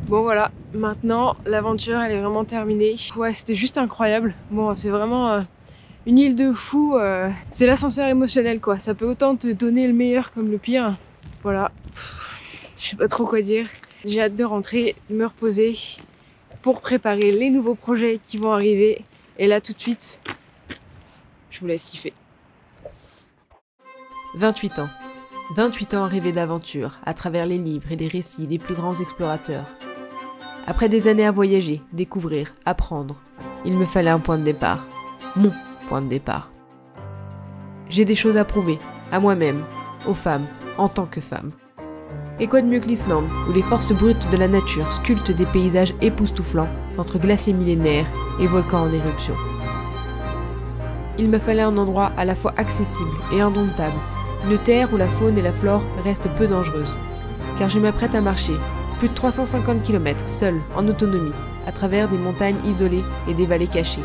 Bon voilà, maintenant l'aventure elle est vraiment terminée. Ouais, c'était juste incroyable. Bon, c'est vraiment une île de fous. C'est l'ascenseur émotionnel quoi. Ça peut autant te donner le meilleur comme le pire. Voilà, je sais pas trop quoi dire. J'ai hâte de rentrer, de me reposer pour préparer les nouveaux projets qui vont arriver. Et là tout de suite, je vous laisse kiffer. 28 ans. 28 ans à rêver d'aventure, à travers les livres et les récits des plus grands explorateurs. Après des années à voyager, découvrir, apprendre, il me fallait un point de départ. Mon point de départ. J'ai des choses à prouver, à moi-même, aux femmes, en tant que femme. Et quoi de mieux que l'Islande, où les forces brutes de la nature sculptent des paysages époustouflants entre glaciers millénaires et volcans en éruption. Il me fallait un endroit à la fois accessible et indomptable, une terre où la faune et la flore restent peu dangereuses, car je m'apprête à marcher plus de 350 km seul, en autonomie, à travers des montagnes isolées et des vallées cachées.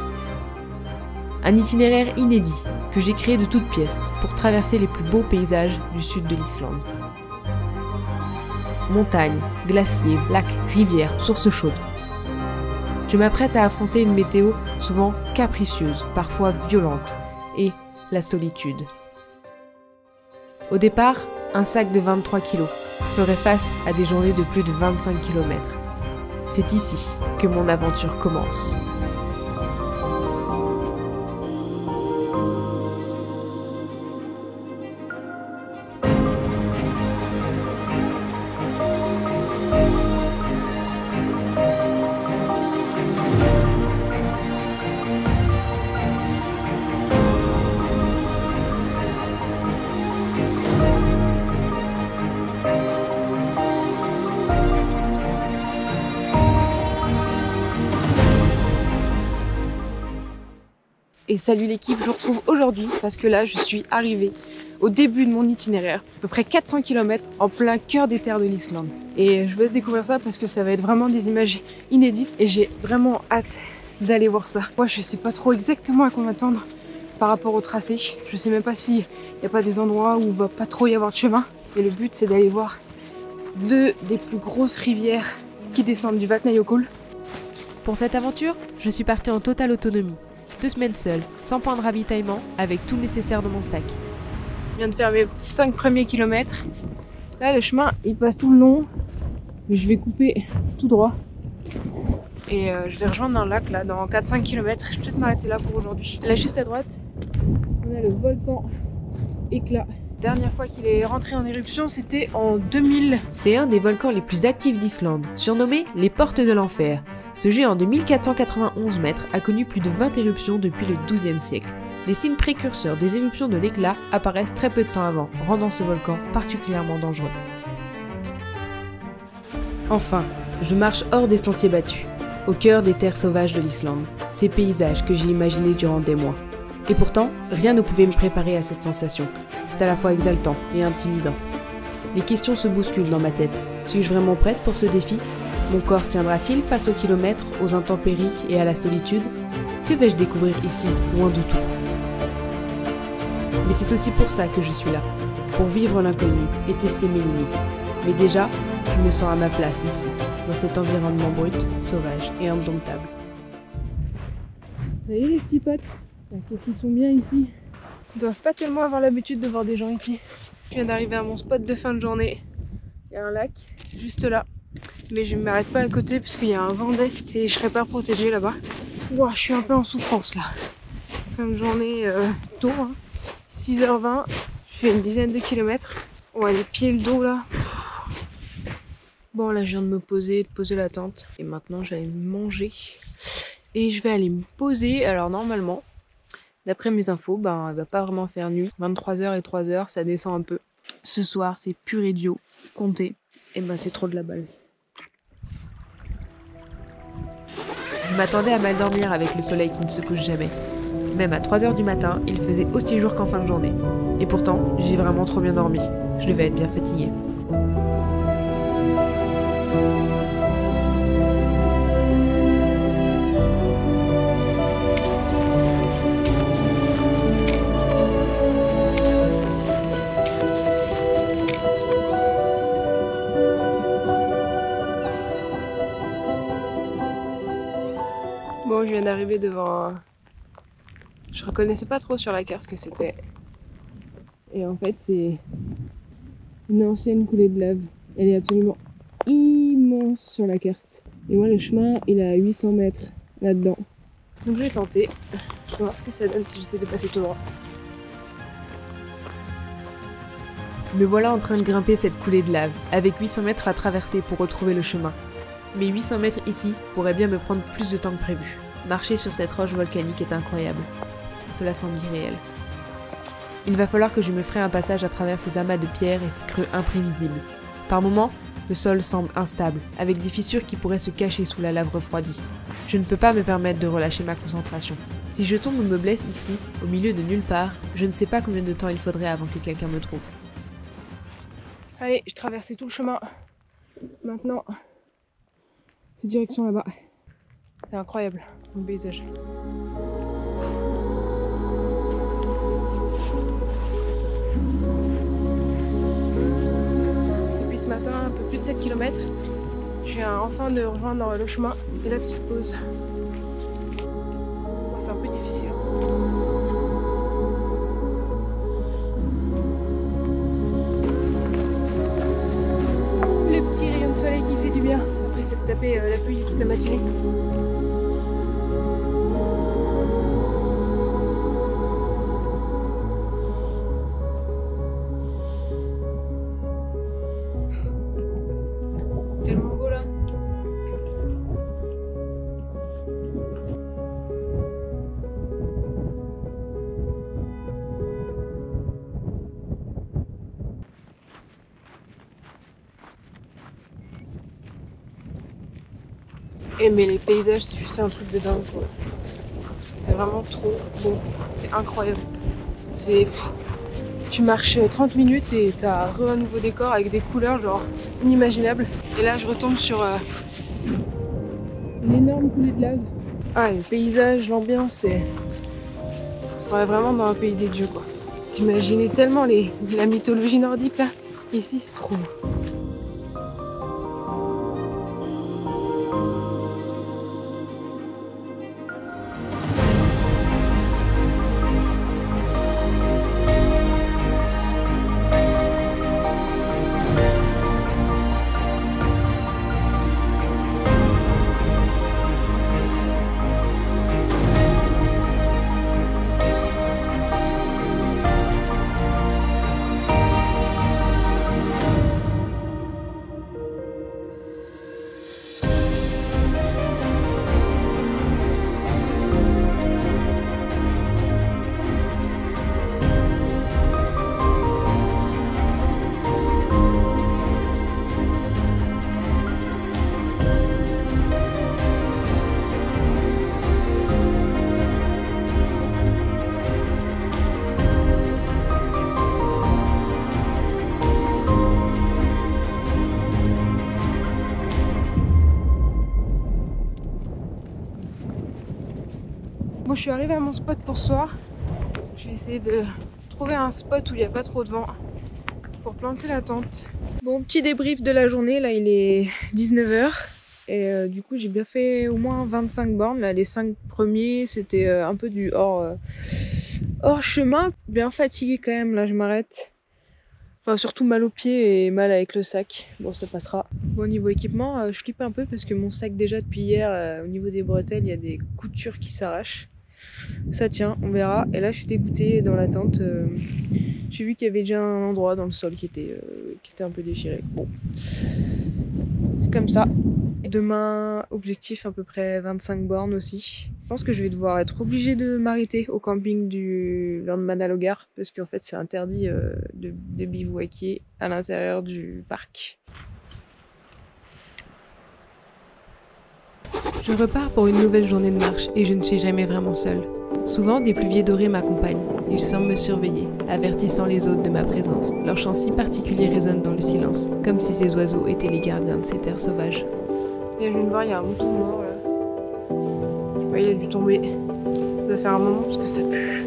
Un itinéraire inédit que j'ai créé de toutes pièces pour traverser les plus beaux paysages du sud de l'Islande. Montagnes, glaciers, lacs, rivières, sources chaudes. Je m'apprête à affronter une météo souvent capricieuse, parfois violente, et la solitude. Au départ, un sac de 23 kilos ferait face à des journées de plus de 25 km. C'est ici que mon aventure commence. Et salut l'équipe, je vous retrouve aujourd'hui parce que là je suis arrivée au début de mon itinéraire, à peu près 400 km en plein cœur des terres de l'Islande. Et je vous laisse découvrir ça parce que ça va être vraiment des images inédites et j'ai vraiment hâte d'aller voir ça. Moi je sais pas trop exactement à quoi m'attendre par rapport au tracé. Je sais même pas s'il n'y a pas des endroits où il va pas trop y avoir de chemin. Et le but c'est d'aller voir deux des plus grosses rivières qui descendent du Vatnajökull. Pour cette aventure, je suis partie en totale autonomie. 2 semaines seule, sans point de ravitaillement, avec tout le nécessaire dans mon sac. Je viens de faire mes 5 premiers kilomètres. Là, le chemin, il passe tout le long. Mais je vais couper tout droit. Et je vais rejoindre un lac, là, dans 4-5 km. Je vais peut-être m'arrêter là pour aujourd'hui. Là, juste à droite, on a le volcan Éclat. La dernière fois qu'il est rentré en éruption, c'était en 2000. C'est un des volcans les plus actifs d'Islande, surnommé les Portes de l'Enfer. Ce géant de 1491 mètres a connu plus de 20 éruptions depuis le XIIe siècle. Les signes précurseurs des éruptions de l'éclat apparaissent très peu de temps avant, rendant ce volcan particulièrement dangereux. Enfin, je marche hors des sentiers battus, au cœur des terres sauvages de l'Islande, ces paysages que j'ai imaginés durant des mois. Et pourtant, rien ne pouvait me préparer à cette sensation. C'est à la fois exaltant et intimidant. Les questions se bousculent dans ma tête. Suis-je vraiment prête pour ce défi ? Mon corps tiendra-t-il face aux kilomètres, aux intempéries et à la solitude ? Que vais-je découvrir ici, loin de tout ? Mais c'est aussi pour ça que je suis là, pour vivre l'inconnu et tester mes limites. Mais déjà, je me sens à ma place ici, dans cet environnement brut, sauvage et indomptable. Salut les petits potes, qu'est-ce qu'ils sont bien ici. Ils doivent pas tellement avoir l'habitude de voir des gens ici. Je viens d'arriver à mon spot de fin de journée. Il y a un lac, juste là. Mais je ne m'arrête pas à côté parce qu'il y a un vent d'est et je serai pas protégée là-bas. Wow, je suis un peu en souffrance là. Fin de journée tôt, hein. 6h20, je fais une dizaine de kilomètres. Ouais, les pieds, le dos là. Bon là je viens de me poser, de poser la tente. Et maintenant j'allais manger. Et je vais aller me poser. Alors normalement, d'après mes infos, ben elle va pas vraiment faire nuit. 23h et 3h, ça descend un peu. Ce soir c'est pur idiot, comptez. Et ben c'est trop de la balle. Je m'attendais à mal dormir avec le soleil qui ne se couche jamais. Même à 3h du matin, il faisait aussi jour qu'en fin de journée. Et pourtant, j'ai vraiment trop bien dormi. Je devais être bien fatiguée. Bon, je viens d'arriver devant un... Je reconnaissais pas trop sur la carte ce que c'était. Et en fait, c'est une ancienne coulée de lave. Elle est absolument immense sur la carte. Et moi, le chemin, il est à 800 mètres là-dedans. Donc je vais tenter. Je vais voir ce que ça donne si j'essaie de passer tout droit. Me voilà en train de grimper cette coulée de lave, avec 800 mètres à traverser pour retrouver le chemin. Mais 800 mètres ici pourraient bien me prendre plus de temps que prévu. Marcher sur cette roche volcanique est incroyable. Cela semble irréel. Il va falloir que je me fraie un passage à travers ces amas de pierres et ces creux imprévisibles. Par moments, le sol semble instable, avec des fissures qui pourraient se cacher sous la lave refroidie. Je ne peux pas me permettre de relâcher ma concentration. Si je tombe ou me blesse ici, au milieu de nulle part, je ne sais pas combien de temps il faudrait avant que quelqu'un me trouve. Allez, je traversais tout le chemin. Maintenant, c'est direction là-bas. C'est incroyable, le paysage. Depuis ce matin, un peu plus de 7 km, je viens enfin de rejoindre le chemin et la petite pause. Bon, c'est un peu difficile. Le petit rayon de soleil qui fait du bien après s'être tapé la pluie toute la matinée. Tellement beau là. Et mais les paysages, c'est juste un truc de dingue quoi. C'est vraiment trop beau. C'est incroyable. C'est... Tu marches 30 minutes et t'as un nouveau décor avec des couleurs genre inimaginables. Et là je retombe sur une énorme coulée de lave. Ah, le paysage, l'ambiance, c'est... On est vraiment dans un pays des dieux quoi. T'imaginais tellement la mythologie nordique là. Ici c'est trop beau. Bon, je suis arrivée à mon spot pour ce soir. Je vais essayer de trouver un spot où il n'y a pas trop de vent pour planter la tente. Bon, petit débrief de la journée, là il est 19 h et du coup j'ai bien fait au moins 25 bornes. Là, les 5 premiers c'était un peu du hors chemin, bien fatiguée quand même. Là je m'arrête. Enfin, surtout mal aux pieds et mal avec le sac. Bon, ça passera. Bon, niveau équipement, je flippe un peu parce que mon sac, déjà depuis hier, au niveau des bretelles, il y a des coutures qui s'arrachent. Ça tient, on verra. Et là, je suis dégoûtée dans la tente. J'ai vu qu'il y avait déjà un endroit dans le sol qui était un peu déchiré. Bon, c'est comme ça. Demain, objectif à peu près 25 bornes aussi. Je pense que je vais devoir être obligée de m'arrêter au camping du Landmannalaugar parce qu'en fait c'est interdit de bivouaquer à l'intérieur du parc. Je repars pour une nouvelle journée de marche et je ne suis jamais vraiment seule. Souvent, des pluviers dorés m'accompagnent. Ils semblent me surveiller, avertissant les autres de ma présence. Leur chant si particulier résonne dans le silence, comme si ces oiseaux étaient les gardiens de ces terres sauvages. Et je viens de voir, il y a un mouton mort là. Ouais, il a dû tomber. Ça doit faire un moment parce que ça pue.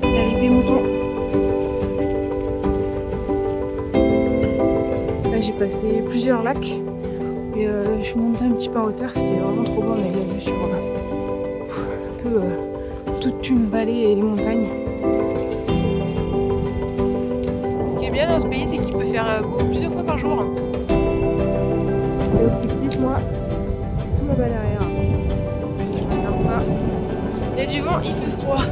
Arrivé mouton. Là j'ai passé plusieurs lacs. Et je suis montée un petit peu en hauteur, c'était vraiment trop beau, on a bien vu sur un peu toute une vallée et les montagnes. Ce qui est bien dans ce pays, c'est qu'il peut faire beau plusieurs fois par jour. L'objectif, moi, c'est tout là-bas derrière. Je regarde pas. Il y a du vent, il fait froid.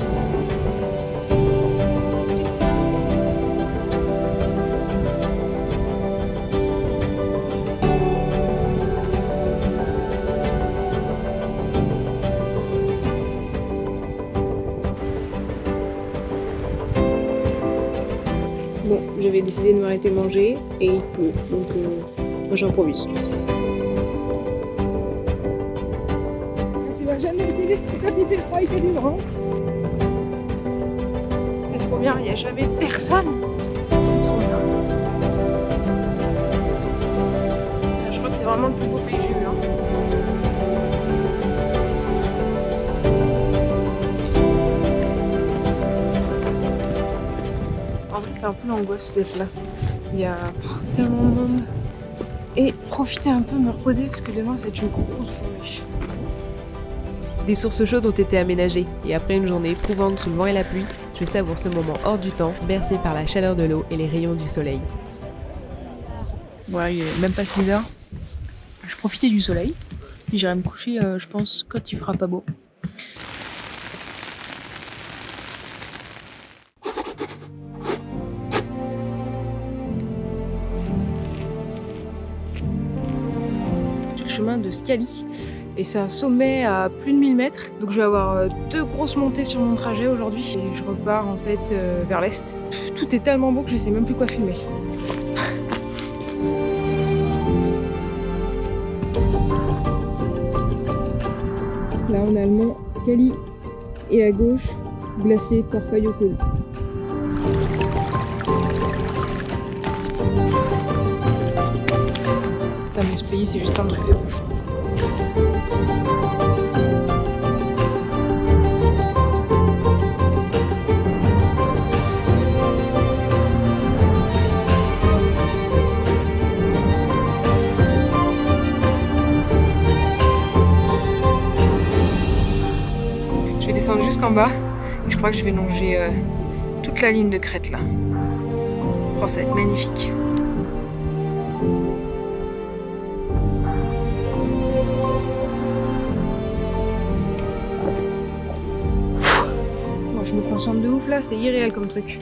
Bon, j'avais décidé de m'arrêter manger et il pleut, donc moi j'improvise. Tu vas jamais aussi vite que quand il fait froid, il fait du vent. C'est trop bien, il n'y a jamais personne. C'est trop bien. Ça, je crois que c'est vraiment le plus beau pays que j'ai vu. En vrai, c'est un peu l'angoisse d'être là. Il y a tellement de monde. Et profiter un peu, me reposer, parce que demain, c'est une grosse journée. Des sources chaudes ont été aménagées, et après une journée éprouvante sous le vent et la pluie, je savoure ce moment hors du temps, bercé par la chaleur de l'eau et les rayons du soleil. Voilà, il est même pas 6 heures. Je profitais du soleil. J'irai me coucher, je pense, quand il fera pas beau. Sur le chemin de Scali. Et c'est un sommet à plus de 1000 mètres. Donc je vais avoir 2 grosses montées sur mon trajet aujourd'hui. Et je repars en fait vers l'est. Tout est tellement beau que je sais même plus quoi filmer. Là on a le mont Scali et à gauche, glacier Torfajökull. Putain mais ce pays c'est juste un truc de ouf. Je vais descendre jusqu'en bas et je crois que je vais longer toute la ligne de crête là. Oh, ça va être magnifique. Moi je me concentre de ouf là, c'est irréel comme truc.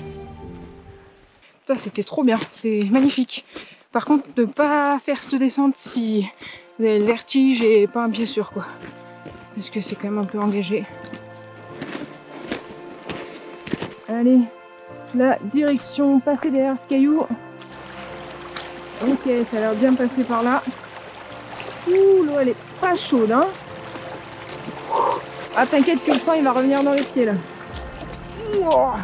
Putain, c'était trop bien, c'était magnifique. Par contre, ne pas faire cette descente si vous avez le vertige et pas un pied sûr quoi. Parce que c'est quand même un peu engagé. Allez, la direction, passer derrière ce caillou. Ok, ça a l'air bien passé par là. Ouh, l'eau elle est pas chaude, hein. Ah, t'inquiète que le sang il va revenir dans les pieds là. Ouah.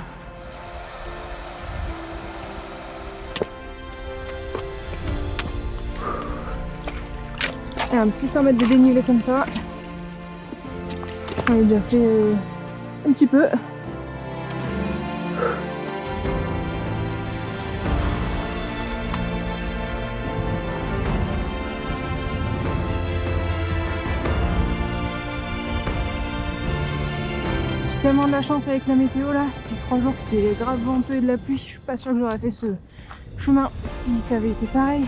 Et un petit 100 mètres de dénivelé comme ça. On a déjà fait un petit peu. Tellement de la chance avec la météo là, depuis 3 jours c'était grave venteux et de la pluie, je suis pas sûre que j'aurais fait ce chemin si ça avait été pareil.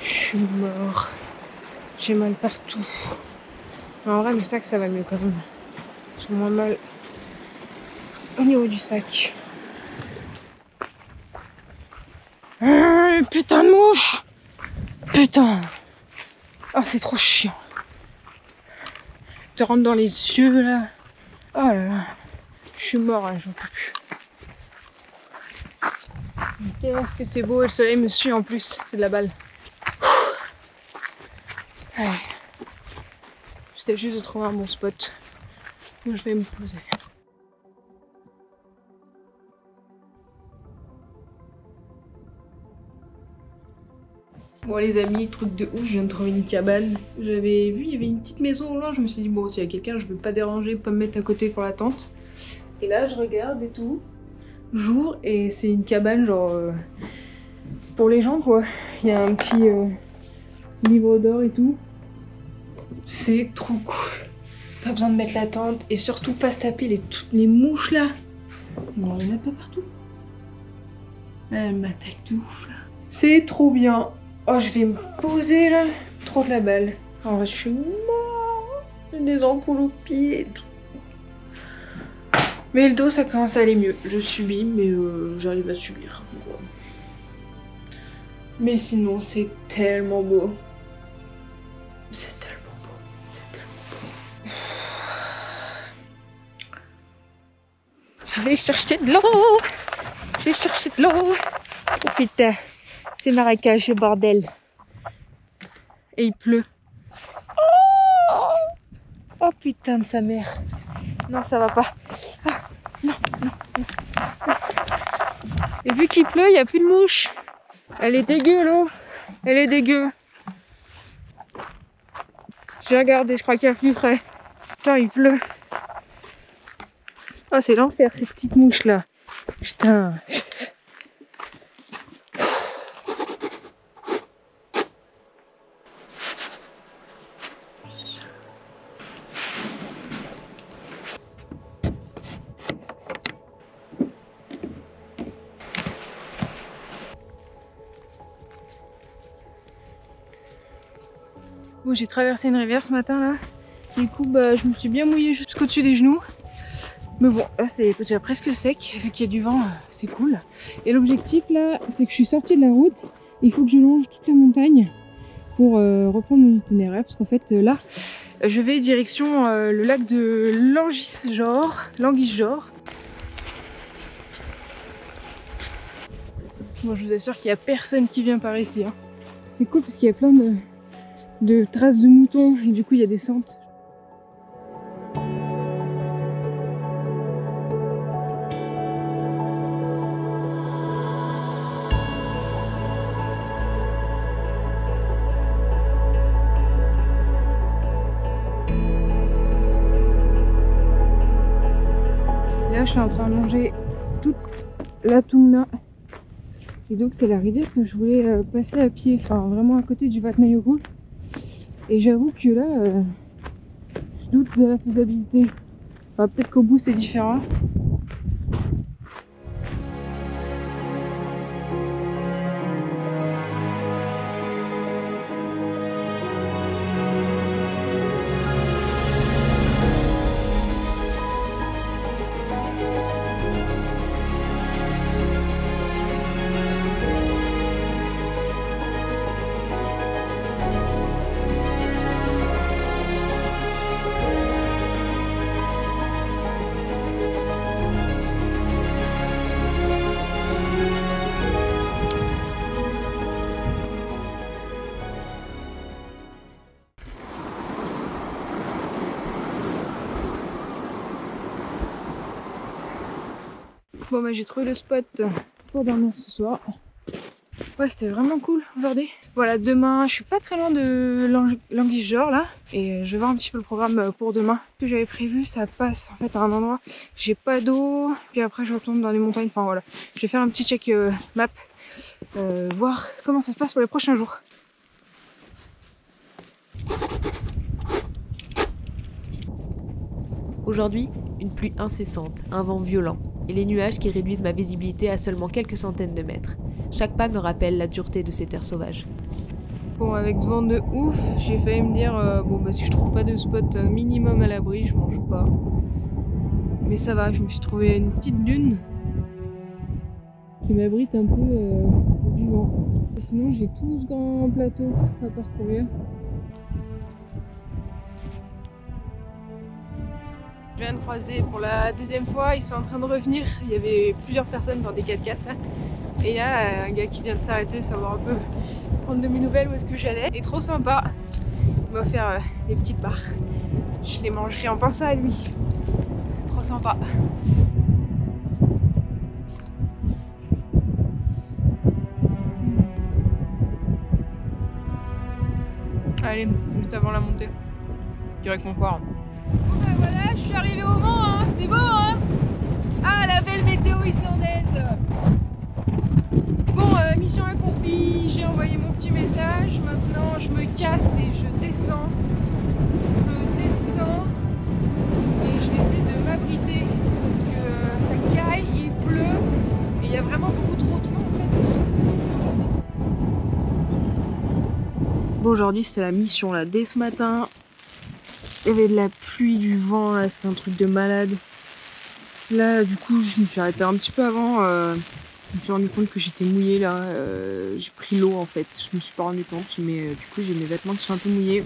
Je suis mort. J'ai mal partout. En vrai, le sac, ça va mieux quand même. J'ai moins mal au niveau du sac. Ah, putain de mouche! Putain! Oh, c'est trop chiant. Te rentre dans les yeux, là. Oh là là. Je suis mort, hein, j'en peux plus. Qu'est-ce que c'est beau, et le soleil me suit en plus. C'est de la balle. Allez. J'essaie juste de trouver un bon spot où je vais me poser. Bon les amis, truc de ouf, je viens de trouver une cabane. J'avais vu, il y avait une petite maison au loin, je me suis dit bon s'il y a quelqu'un, je veux pas déranger, pas me mettre à côté pour la tente. Et là je regarde et tout, j'ouvre et c'est une cabane genre pour les gens quoi. Il y a un petit livre d'or et tout. C'est trop cool. Pas besoin de mettre la tente et surtout pas se taper toutes les mouches là. Non, il n'y en a pas partout. Elle m'attaque de ouf là. C'est trop bien. Oh, je vais me poser là. Trop de la balle. Oh, je suis mort. J'ai des ampoules aux pieds et tout. Mais le dos, ça commence à aller mieux. Je subis, mais j'arrive à subir. Mais sinon, c'est tellement beau. C'est tellement beau. C'est tellement beau. Je vais chercher de l'eau. Je vais chercher de l'eau. Oh putain. C'est marécage, ce bordel. Et il pleut. Oh putain de sa mère. Non, ça va pas. Ah, non, non, non, non. Et vu qu'il pleut, il n'y a plus de mouches. Elle est dégueu l'eau. Elle est dégueu. J'ai regardé, je crois qu'il y a plus près. Putain, il pleut. Oh, c'est l'enfer ces petites mouches là. Putain. Bon, j'ai traversé une rivière ce matin là. Du coup, bah, je me suis bien mouillée jusqu'au-dessus des genoux. Mais bon, là c'est déjà presque sec. Vu qu'il y a du vent, c'est cool. Et l'objectif là, c'est que je suis sortie de la route. Il faut que je longe toute la montagne pour reprendre mon itinéraire. Parce qu'en fait, là, je vais direction le lac de Languisjord. Bon, je vous assure qu'il n'y a personne qui vient par ici. Hein. C'est cool parce qu'il y a plein de traces de moutons et du coup il y a des sentes. Là je suis en train de longer toute la Tumna. Et donc c'est la rivière que je voulais passer à pied, enfin vraiment à côté du Vatnajökull. Et j'avoue que là, je doute de la faisabilité. Enfin, peut-être qu'au bout c'est différent. Bon bah j'ai trouvé le spot pour dormir ce soir. Ouais, c'était vraiment cool aujourd'hui. Voilà, demain, je suis pas très loin de Languisjord là. Et je vais voir un petit peu le programme pour demain. Ce que j'avais prévu, ça passe en fait à un endroit. J'ai pas d'eau. Puis après, je retourne dans les montagnes. Enfin voilà. Je vais faire un petit check map. Voir comment ça se passe pour les prochains jours. Aujourd'hui, une pluie incessante, un vent violent et les nuages qui réduisent ma visibilité à seulement quelques centaines de mètres. Chaque pas me rappelle la dureté de ces terres sauvages. Bon, avec ce vent de ouf, j'ai failli me dire bon bah si je trouve pas de spot minimum à l'abri, je mange pas. Mais ça va, je me suis trouvé une petite dune qui m'abrite un peu du vent. Et sinon j'ai tout ce grand plateau à parcourir. Je viens de croiser pour la deuxième fois, ils sont en train de revenir. Il y avait plusieurs personnes dans des 4x4 là. Et il y a un gars qui vient de s'arrêter, savoir un peu, prendre de mes nouvelles où est-ce que j'allais. Et trop sympa, il m'a offert des petites barres. Je les mangerai en pensant à lui. Trop sympa. Allez, juste avant la montée. Direct mon foire. Bon bah voilà, je suis arrivée au vent, hein. C'est beau, hein. Ah, la belle météo islandaise. Bon, mission accomplie, j'ai envoyé mon petit message. Maintenant, je me casse et je descends. Et je vais essayer de m'abriter parce que ça caille, il pleut et il y a vraiment beaucoup trop de vent en fait. Bon, aujourd'hui c'était la mission là, dès ce matin. Il y avait de la pluie, du vent là, c'était un truc de malade. Là, du coup, je me suis arrêtée un petit peu avant. Je me suis rendu compte que j'étais mouillée là. J'ai pris l'eau en fait. Je me suis pas rendu compte, mais du coup, j'ai mes vêtements qui sont un peu mouillés.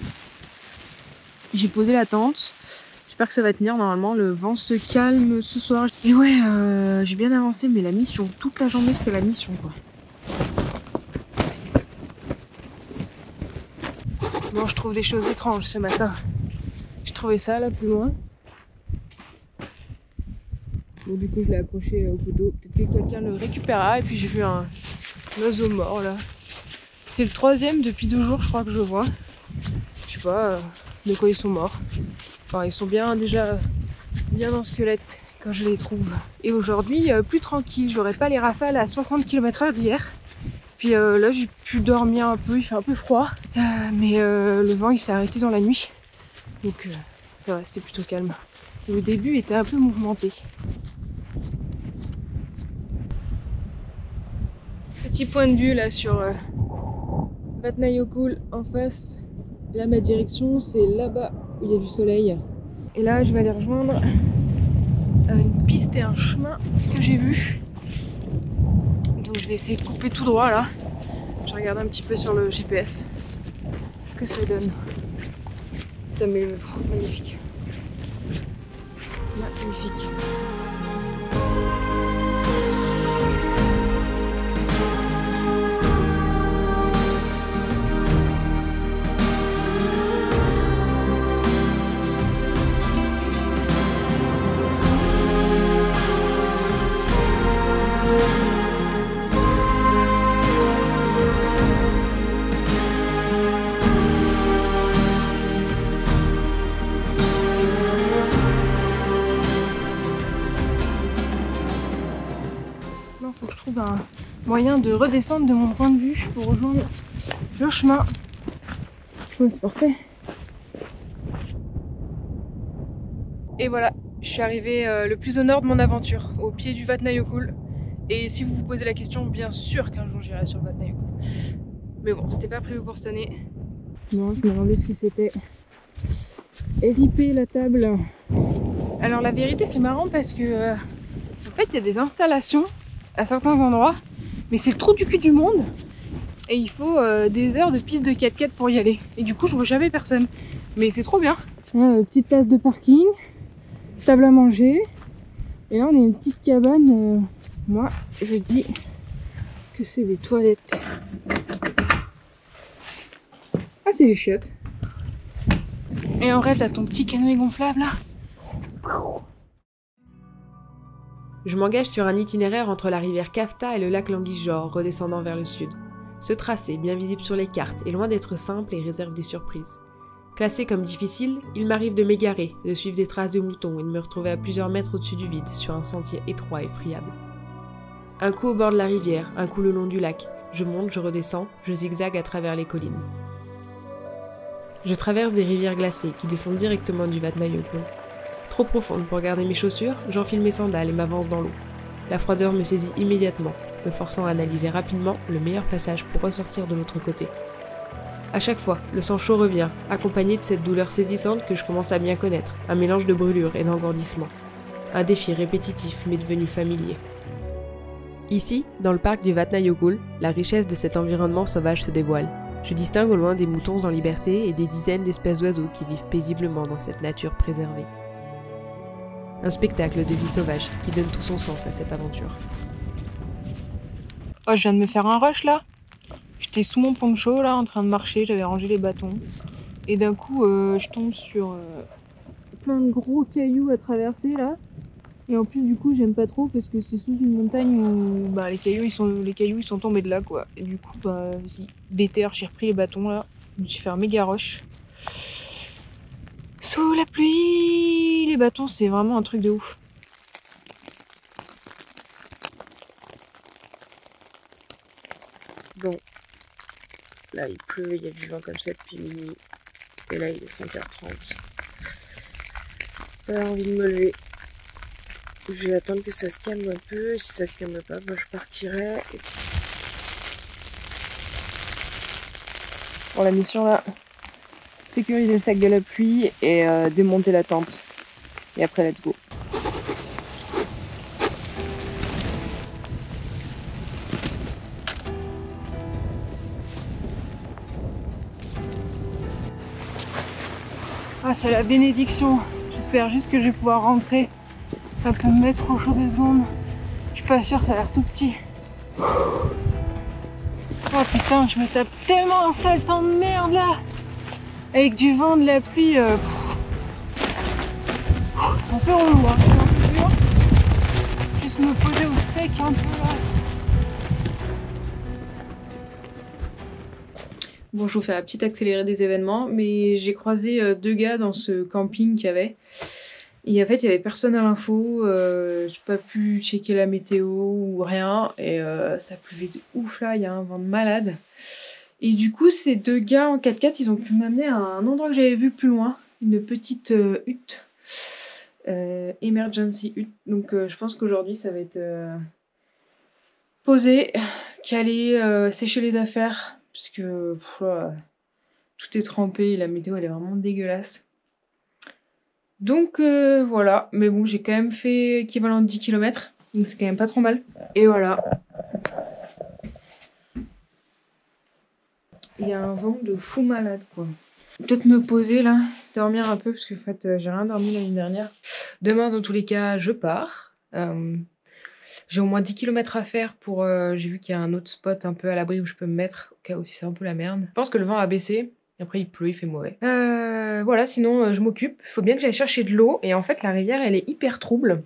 J'ai posé la tente. J'espère que ça va tenir. Normalement, le vent se calme ce soir. Et ouais, j'ai bien avancé, mais la mission, toute la journée, c'était la mission quoi. Bon, je trouve des choses étranges ce matin. J'ai trouvé ça là plus loin. Bon, du coup, je l'ai accroché au poteau. Peut-être que quelqu'un le récupérera. Et puis, j'ai vu un oiseau mort là. C'est le 3e depuis 2 jours, je crois que je le vois. Je sais pas de quoi ils sont morts. Enfin, ils sont bien déjà bien dans le squelette quand je les trouve. Et aujourd'hui, plus tranquille. J'aurais pas les rafales à 60 km/h d'hier. Puis là, j'ai pu dormir un peu. Il fait un peu froid. Mais le vent, il s'est arrêté dans la nuit. Donc, ça va, c'était plutôt calme. Le début était un peu mouvementé. Petit point de vue là sur Vatnajökull en face. Là, ma direction, c'est là-bas où il y a du soleil. Et là, je vais aller rejoindre une piste et un chemin que j'ai vu. Donc, je vais essayer de couper tout droit là. Je regarde un petit peu sur le GPS ce que ça donne. Putain, mais magnifique. Magnifique. Faut que je trouve un moyen de redescendre de mon point de vue pour rejoindre le chemin. Ouais, c'est parfait. Et voilà, je suis arrivée le plus au nord de mon aventure, au pied du Vatnajökull. Et si vous vous posez la question, bien sûr qu'un jour j'irai sur le Vatnajökull. Mais bon, c'était pas prévu pour cette année. Non, je me demandais ce que c'était. RIP la table. Alors la vérité, c'est marrant parce que en fait, il y a des installations à certains endroits, mais c'est le trou du cul du monde et il faut des heures de piste de 4x4 pour y aller. Et du coup, je vois jamais personne, mais c'est trop bien. Petite place de parking, table à manger, et là on a une petite cabane. Moi, je dis que c'est des toilettes. Ah, c'est des chiottes. Et en vrai, t'as ton petit canoë gonflable là. Je m'engage sur un itinéraire entre la rivière Kafta et le lac Langisjord, redescendant vers le sud. Ce tracé, bien visible sur les cartes, est loin d'être simple et réserve des surprises. Classé comme difficile, il m'arrive de m'égarer, de suivre des traces de moutons et de me retrouver à plusieurs mètres au-dessus du vide, sur un sentier étroit et friable. Un coup au bord de la rivière, un coup le long du lac. Je monte, je redescends, je zigzague à travers les collines. Je traverse des rivières glacées qui descendent directement du Vatnajökull. Trop profonde pour garder mes chaussures, j'enfile mes sandales et m'avance dans l'eau. La froideur me saisit immédiatement, me forçant à analyser rapidement le meilleur passage pour ressortir de l'autre côté. À chaque fois, le sang chaud revient, accompagné de cette douleur saisissante que je commence à bien connaître, un mélange de brûlure et d'engourdissement. Un défi répétitif mais devenu familier. Ici, dans le parc du Vatnajökull, la richesse de cet environnement sauvage se dévoile. Je distingue au loin des moutons en liberté et des dizaines d'espèces d'oiseaux qui vivent paisiblement dans cette nature préservée. Un spectacle de vie sauvage qui donne tout son sens à cette aventure. Oh, je viens de me faire un rush là. J'étais sous mon poncho là en train de marcher, j'avais rangé les bâtons. Et d'un coup, je tombe sur plein de gros cailloux à traverser là. Et en plus du coup, j'aime pas trop parce que c'est sous une montagne où bah, les cailloux ils sont tombés de là quoi. Et du coup, bah vas-y, déterre, j'ai repris les bâtons là. Je me suis fait un méga rush. Sous la pluie, les bâtons, c'est vraiment un truc de ouf. Bon, là il pleut, il y a du vent comme ça depuis minuit. Et là il est 5h30. Pas envie de me lever. Je vais attendre que ça se calme un peu. Si ça se calme pas, bah, je partirai. Bon, la mission là, sécuriser le sac de la pluie et démonter la tente. Et après, let's go. Ah, c'est la bénédiction. J'espère juste que je vais pouvoir rentrer. Ça peut me mettre au chaud 2 secondes. Je suis pas sûre, ça a l'air tout petit. Oh putain, je me tape tellement un sale temps de merde là. Avec du vent, de la pluie. Un peu relou, hein. C'est un peu dur. Juste me poser au sec un peu là. Bon, je vous fais un petit accéléré des événements, mais j'ai croisé 2 gars dans ce camping qu'il y avait. Et en fait, il y avait personne à l'info, j'ai pas pu checker la météo ou rien, et ça pleuvait de ouf là, il y a un vent de malade. Et du coup, ces 2 gars en 4x4, ils ont pu m'amener à un endroit que j'avais vu plus loin, une petite hutte, emergency hutte. Donc je pense qu'aujourd'hui, ça va être posé, caler, sécher les affaires, puisque tout est trempé et la météo elle est vraiment dégueulasse. Donc voilà, mais bon, j'ai quand même fait équivalent de 10 km, donc c'est quand même pas trop mal. Et voilà. Il y a un vent de fou malade quoi. Peut-être me poser là, dormir un peu, parce que en fait j'ai rien dormi l'année dernière. Demain dans tous les cas je pars. J'ai au moins 10 km à faire pour... j'ai vu qu'il y a un autre spot un peu à l'abri où je peux me mettre, au cas où si c'est un peu la merde. Je pense que le vent a baissé. Après il pleut, il fait mauvais. Voilà, sinon je m'occupe. Il faut bien que j'aille chercher de l'eau. Et en fait la rivière elle est hyper trouble.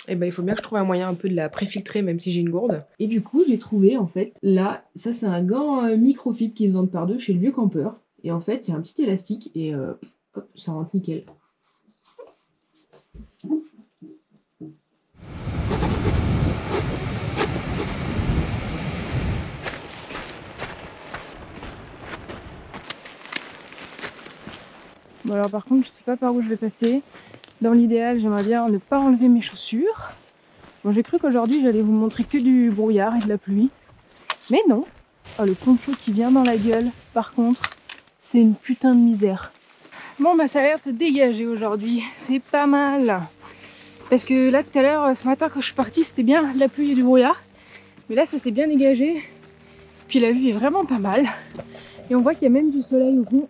Et ben il faut bien que je trouve un moyen un peu de la préfiltrer même si j'ai une gourde. Et du coup j'ai trouvé en fait, là, ça c'est un gant microfibre qui se vend par 2 chez le Vieux Campeur. Et en fait il y a un petit élastique et hop, ça rentre nickel. Bon alors par contre je sais pas par où je vais passer. Dans l'idéal j'aimerais bien ne pas enlever mes chaussures. Bon j'ai cru qu'aujourd'hui j'allais vous montrer que du brouillard et de la pluie. Mais non. Oh, le poncho qui vient dans la gueule par contre c'est une putain de misère. Bon bah ça a l'air de se dégager aujourd'hui. C'est pas mal. Parce que là tout à l'heure, ce matin quand je suis partie c'était bien de la pluie et du brouillard. Mais là ça s'est bien dégagé. Puis la vue est vraiment pas mal. Et on voit qu'il y a même du soleil au fond.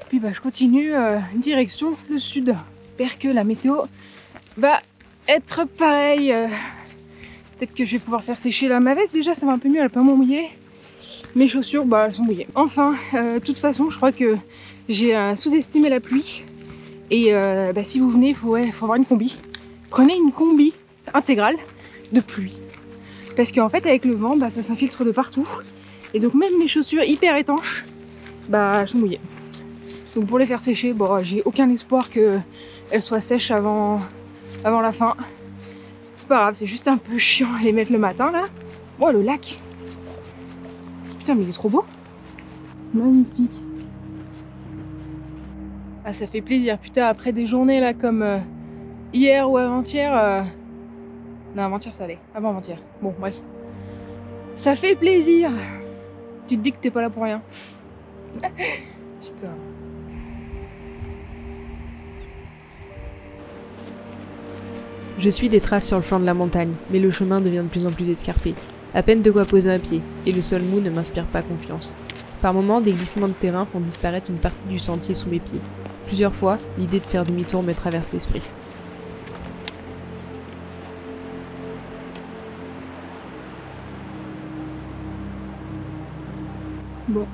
Puis bah je continue direction le sud. J'espère que la météo va être pareille. Peut-être que je vais pouvoir faire sécher là. Ma veste déjà ça va un peu mieux, elle est pas moins mouillée. Mes chaussures bah elles sont mouillées. Enfin, de toute façon je crois que j'ai sous-estimé la pluie. Et bah, si vous venez, faut avoir une combi. Prenez une combi intégrale de pluie. Parce qu'en fait avec le vent bah, ça s'infiltre de partout. Et donc même mes chaussures hyper étanches, bah elles sont mouillées. Donc pour les faire sécher, bon, j'ai aucun espoir qu'elles soient sèches avant la fin. C'est pas grave, c'est juste un peu chiant à les mettre le matin là. Oh le lac. Putain mais il est trop beau. Magnifique. Ah ça fait plaisir, putain après des journées là comme hier ou avant-hier. Non avant-hier ça allait, avant-hier. Bon bref. Ça fait plaisir. Tu te dis que t'es pas là pour rien. Putain. Je suis des traces sur le flanc de la montagne, mais le chemin devient de plus en plus escarpé. À peine de quoi poser un pied, et le sol mou ne m'inspire pas confiance. Par moments, des glissements de terrain font disparaître une partie du sentier sous mes pieds. Plusieurs fois, l'idée de faire demi-tour me traverse l'esprit. Bon.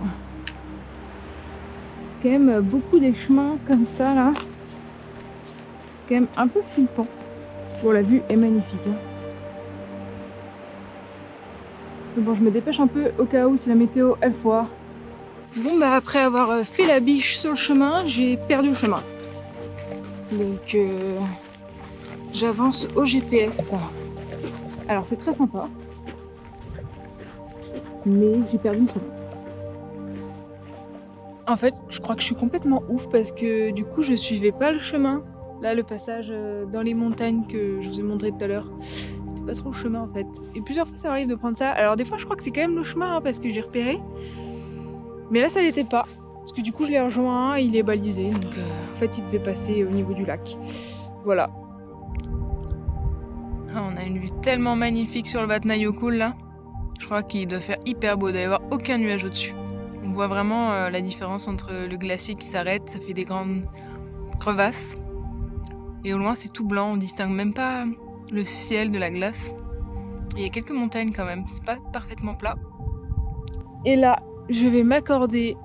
C'est quand même beaucoup des chemins comme ça là. C'est quand même un peu flippant. Bon la vue est magnifique. Hein. Bon je me dépêche un peu au cas où si la météo elle foire. Bon bah après avoir fait la biche sur le chemin, j'ai perdu le chemin. Donc j'avance au GPS. Alors c'est très sympa, mais j'ai perdu le chemin. En fait, je crois que je suis complètement ouf parce que du coup je suivais pas le chemin. Là, le passage dans les montagnes que je vous ai montré tout à l'heure, c'était pas trop le chemin en fait. Et plusieurs fois ça m'arrive de prendre ça. Alors des fois je crois que c'est quand même le chemin parce que j'ai repéré. Mais là ça l'était pas. Parce que du coup je l'ai rejoint, il est balisé. Donc en fait il devait passer au niveau du lac. Voilà. Ah, on a une vue tellement magnifique sur le Vatnajökull là. Je crois qu'il doit faire hyper beau, il doit y avoir aucun nuage au-dessus. On voit vraiment la différence entre le glacier qui s'arrête, ça fait des grandes crevasses. Et au loin c'est tout blanc, on distingue même pas le ciel de la glace. Et il y a quelques montagnes quand même, c'est pas parfaitement plat. Et là, je vais m'accorder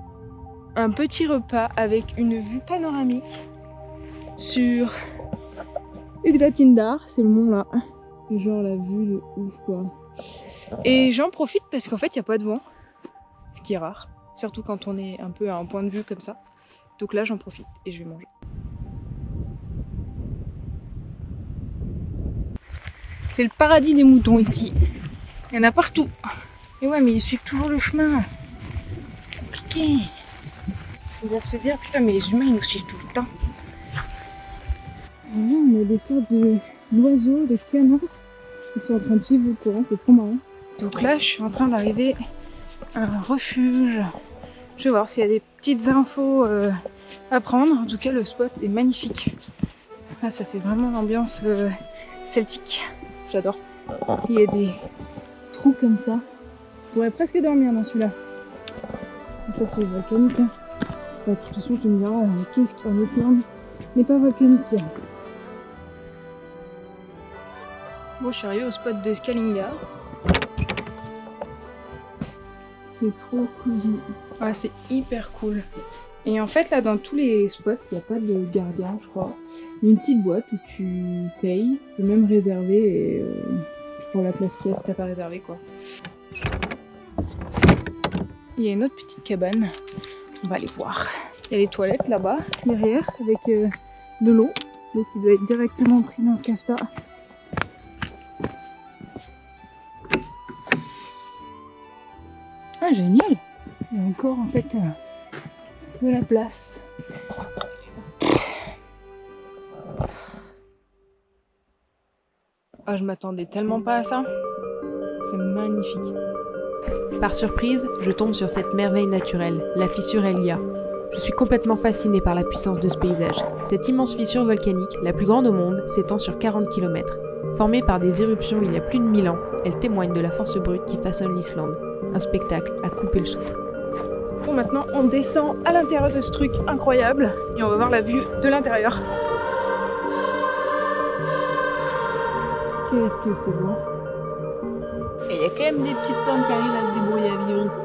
un petit repas avec une vue panoramique sur Uxatindar, c'est le mont là. Et genre la vue de ouf quoi. Et j'en profite parce qu'en fait il n'y a pas de vent, ce qui est rare. Surtout quand on est un peu à un point de vue comme ça. Donc là j'en profite et je vais manger. C'est le paradis des moutons ici. Il y en a partout. Et ouais mais ils suivent toujours le chemin. Compliqué. Ils doivent se dire putain mais les humains ils nous suivent tout le temps. Et là on a des sortes d'oiseaux, de canards. Ils sont en train de suivre le courant, c'est trop marrant. Donc là je suis en train d'arriver à un refuge. Je vais voir s'il y a des petites infos à prendre. En tout cas, le spot est magnifique. Là, ça fait vraiment l'ambiance celtique. J'adore. Il y a des trous comme ça. Je pourrais presque dormir dans celui-là. Ça, c'est volcanique. Hein. Bah, de toute façon, je me dirais, qu'est-ce qu'en Islande n'est pas volcanique. Bon, je suis arrivée au spot de Skallingar. C'est trop cosy. Ouais, c'est hyper cool. Et en fait, là, dans tous les spots, il n'y a pas de gardien, je crois. Il y a une petite boîte où tu payes, tu peux même réserver et tu prends la place qu'il y a si t'as pas réservé, quoi. Il y a une autre petite cabane. On va aller voir. Il y a les toilettes là-bas, derrière, avec de l'eau. L'eau qui doit être directement prise dans ce cafeta. Ah, génial! Il y a encore en fait de la place. Ah, je m'attendais tellement pas à ça. C'est magnifique. Par surprise, je tombe sur cette merveille naturelle, la fissure Elia. Je suis complètement fascinée par la puissance de ce paysage. Cette immense fissure volcanique, la plus grande au monde, s'étend sur 40 km. Formée par des éruptions il y a plus de 1000 ans, elle témoigne de la force brute qui façonne l'Islande. Un spectacle à couper le souffle. Bon, maintenant on descend à l'intérieur de ce truc incroyable et on va voir la vue de l'intérieur. Qu'est-ce que c'est beau. Et il y a quand même des petites plantes qui arrivent à se débrouiller à vivre ici.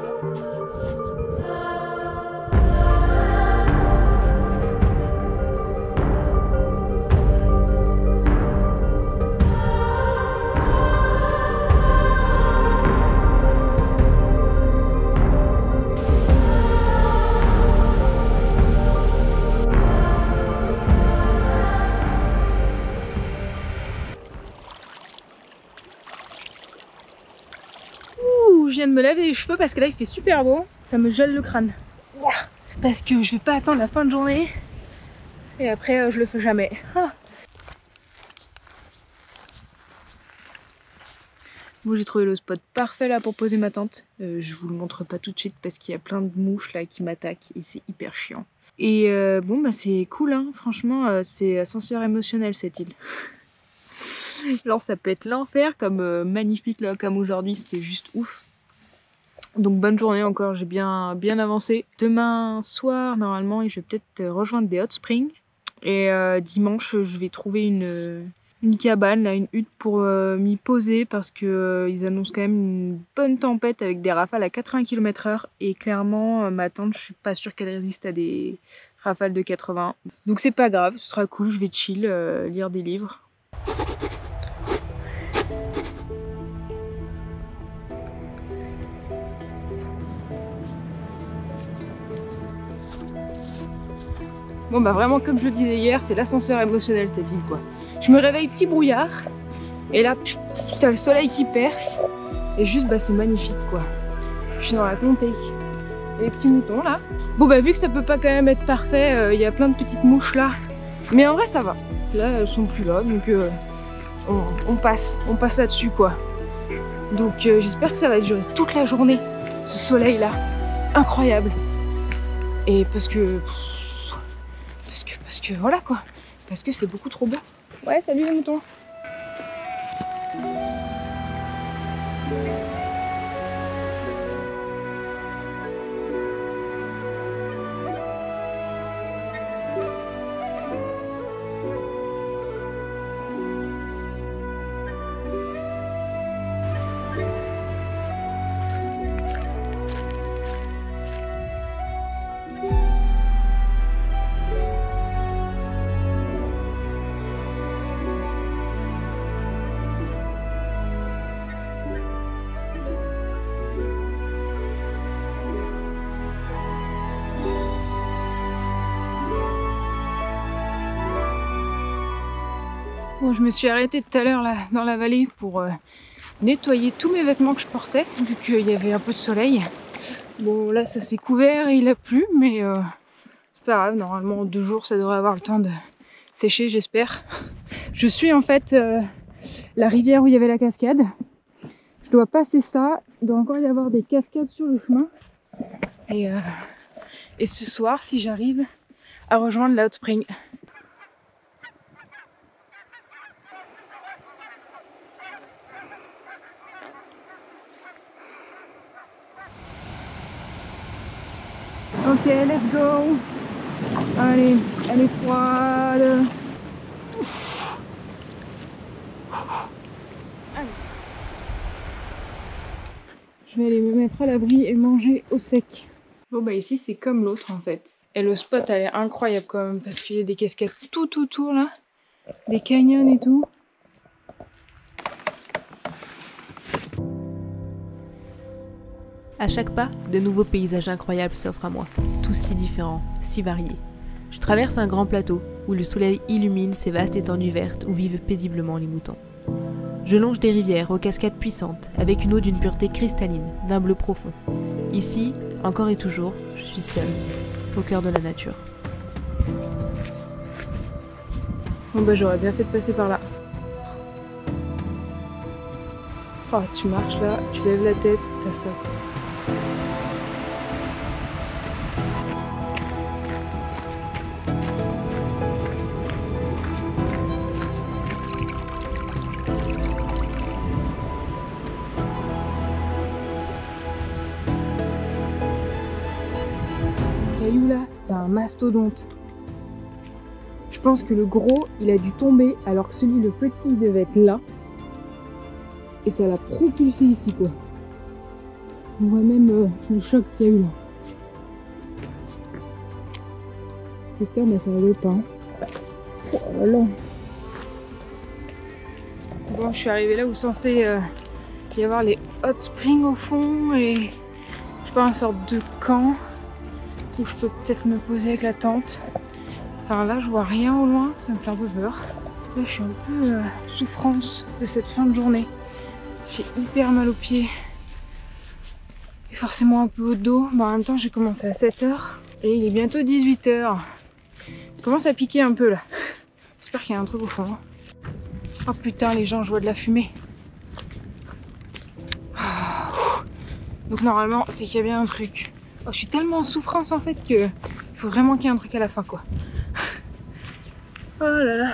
Je viens de me laver les cheveux parce que là il fait super beau, ça me gèle le crâne. Parce que je vais pas attendre la fin de journée et après je le fais jamais. Bon, j'ai trouvé le spot parfait là pour poser ma tente. Je vous le montre pas tout de suite parce qu'il y a plein de mouches là qui m'attaquent et c'est hyper chiant. Et bon bah c'est cool hein, franchement c'est ascenseur émotionnel cette île. Genre ça peut être l'enfer comme magnifique là comme aujourd'hui, c'était juste ouf. Donc bonne journée encore, j'ai bien avancé. Demain soir normalement je vais peut-être rejoindre des hot springs. Et dimanche je vais trouver une cabane, là, une hutte pour m'y poser parce que ils annoncent quand même une bonne tempête avec des rafales à 80 km/h. Et clairement ma tente je suis pas sûre qu'elle résiste à des rafales de 80. Donc c'est pas grave, ce sera cool, je vais chill, lire des livres. Bon bah vraiment comme je le disais hier, c'est l'ascenseur émotionnel cette île quoi. Je me réveille petit brouillard et là t'as le soleil qui perce et juste bah c'est magnifique quoi. Je suis dans la comté. Et les petits moutons là. Bon bah vu que ça peut pas quand même être parfait, il y a plein de petites mouches là. Mais en vrai ça va. Là elles sont plus là donc on passe là-dessus quoi. Donc j'espère que ça va durer toute la journée, ce soleil là. Incroyable. Et parce que voilà quoi. Parce que c'est beaucoup trop beau. Ouais, salut les moutons. Bon, je me suis arrêtée tout à l'heure là dans la vallée pour nettoyer tous mes vêtements que je portais vu qu'il y avait un peu de soleil. Bon là ça s'est couvert et il a plu mais c'est pas grave, normalement en 2 jours ça devrait avoir le temps de sécher j'espère. Je suis en fait la rivière où il y avait la cascade. Je dois passer ça, il doit encore y avoir des cascades sur le chemin. Et ce soir si j'arrive à rejoindre la Hot Spring. Ok, let's go. Allez, elle est froide. Allez. Je vais aller me mettre à l'abri et manger au sec. Bon bah ici c'est comme l'autre en fait. Et le spot elle est incroyable quand même parce qu'il y a des cascades tout autour là. Des canyons et tout. À chaque pas, de nouveaux paysages incroyables s'offrent à moi, tous si différents, si variés. Je traverse un grand plateau où le soleil illumine ces vastes étendues vertes où vivent paisiblement les moutons. Je longe des rivières aux cascades puissantes, avec une eau d'une pureté cristalline, d'un bleu profond. Ici, encore et toujours, je suis seule, au cœur de la nature. Bon bah j'aurais bien fait de passer par là. Oh, tu marches là, tu lèves la tête, t'as ça. Caillou là, c'est un mastodonte. Je pense que le gros, il a dû tomber alors que celui le petit, il devait être là. Et ça l'a propulsé ici quoi. On voit même le choc qu'il y a eu là. Putain mais ça rigole pas. Hein. Oh là là. Bon je suis arrivée là où censé y avoir les hot springs au fond et je sais pas, une sorte de camp où je peux peut-être me poser avec la tente. Enfin là je vois rien au loin, ça me fait un peu peur. Là je suis un peu souffrance de cette fin de journée. J'ai hyper mal aux pieds. Et forcément un peu au dos. Mais en même temps j'ai commencé à 7 h et il est bientôt 18 h. Ça commence à piquer un peu là. J'espère qu'il y a un truc au fond. Oh putain les gens, je vois de la fumée. Donc normalement c'est qu'il y a bien un truc. Oh, je suis tellement en souffrance en fait que il faut vraiment qu'il y ait un truc à la fin quoi. Oh là là.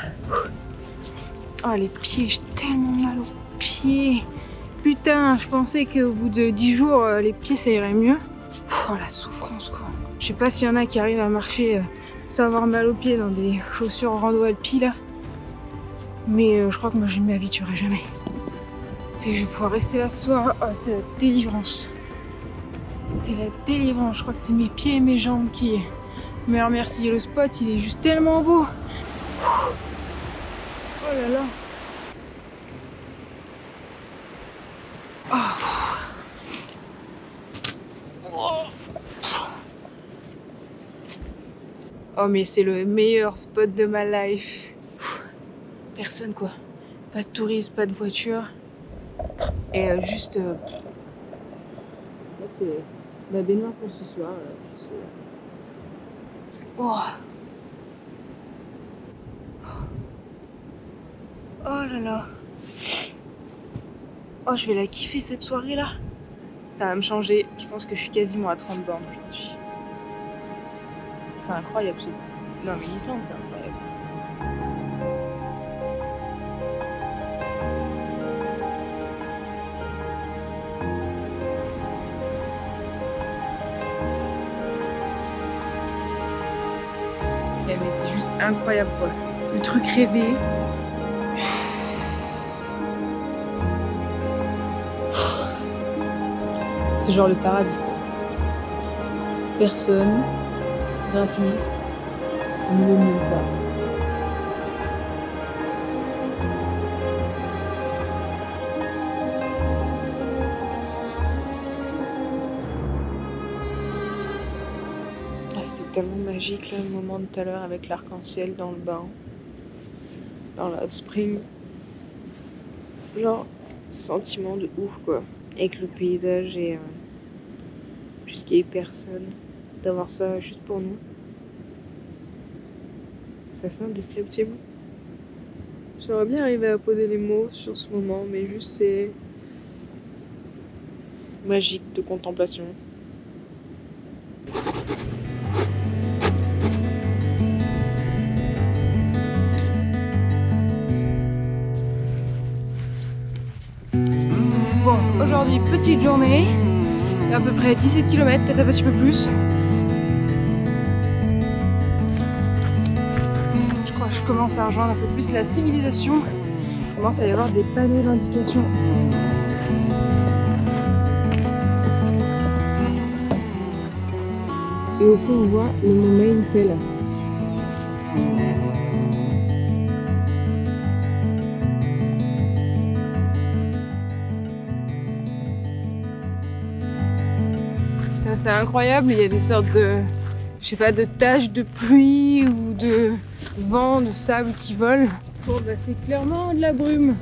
Oh les pieds, j'ai tellement mal aux pieds. Putain, je pensais qu'au bout de 10 jours les pieds ça irait mieux. Oh la souffrance quoi. Je sais pas s'il y en a qui arrivent à marcher sans avoir mal aux pieds dans des chaussures rando alpi là. Mais je crois que moi je ne m'y habituerai jamais. C'est que je vais pouvoir rester là ce soir. Oh, c'est la délivrance. C'est la délivrance. Je crois que c'est mes pieds et mes jambes qui me remercient. Le spot il est juste tellement beau. Oh là là. Oh mais c'est le meilleur spot de ma life. Personne quoi. Pas de touristes, pas de voiture. Et juste... là c'est ma baignoire pour ce soir. Oh. Oh là là. Oh je vais la kiffer cette soirée là. Ça va me changer. Je pense que je suis quasiment à 30 bornes aujourd'hui. C'est incroyable ce... Non mais l'Islande c'est incroyable. Mais c'est juste incroyable quoi. Le truc rêvé. C'est genre le paradis quoi. Personne, gratuit, nulle part. Ah, c'était tellement magique là, le moment de tout à l'heure avec l'arc-en-ciel dans le bain, dans la spring. Genre, sentiment de ouf quoi. Avec le paysage et juste qu'il y ait personne, d'avoir ça juste pour nous. C'est assez indescriptible. J'aimerais bien arriver à poser les mots sur ce moment, mais juste c'est magique de contemplation. Bon, aujourd'hui petite journée, à peu près 17 km, peut-être un petit peu plus. Je crois que je commence à rejoindre un peu plus la civilisation. Il commence à y avoir des panneaux d'indication. Et au fond on voit le mont Mainfell. C'est incroyable, il y a des sortes de, je sais pas, de taches de pluie ou de vent, de sable qui volent. Bon bah c'est clairement de la brume.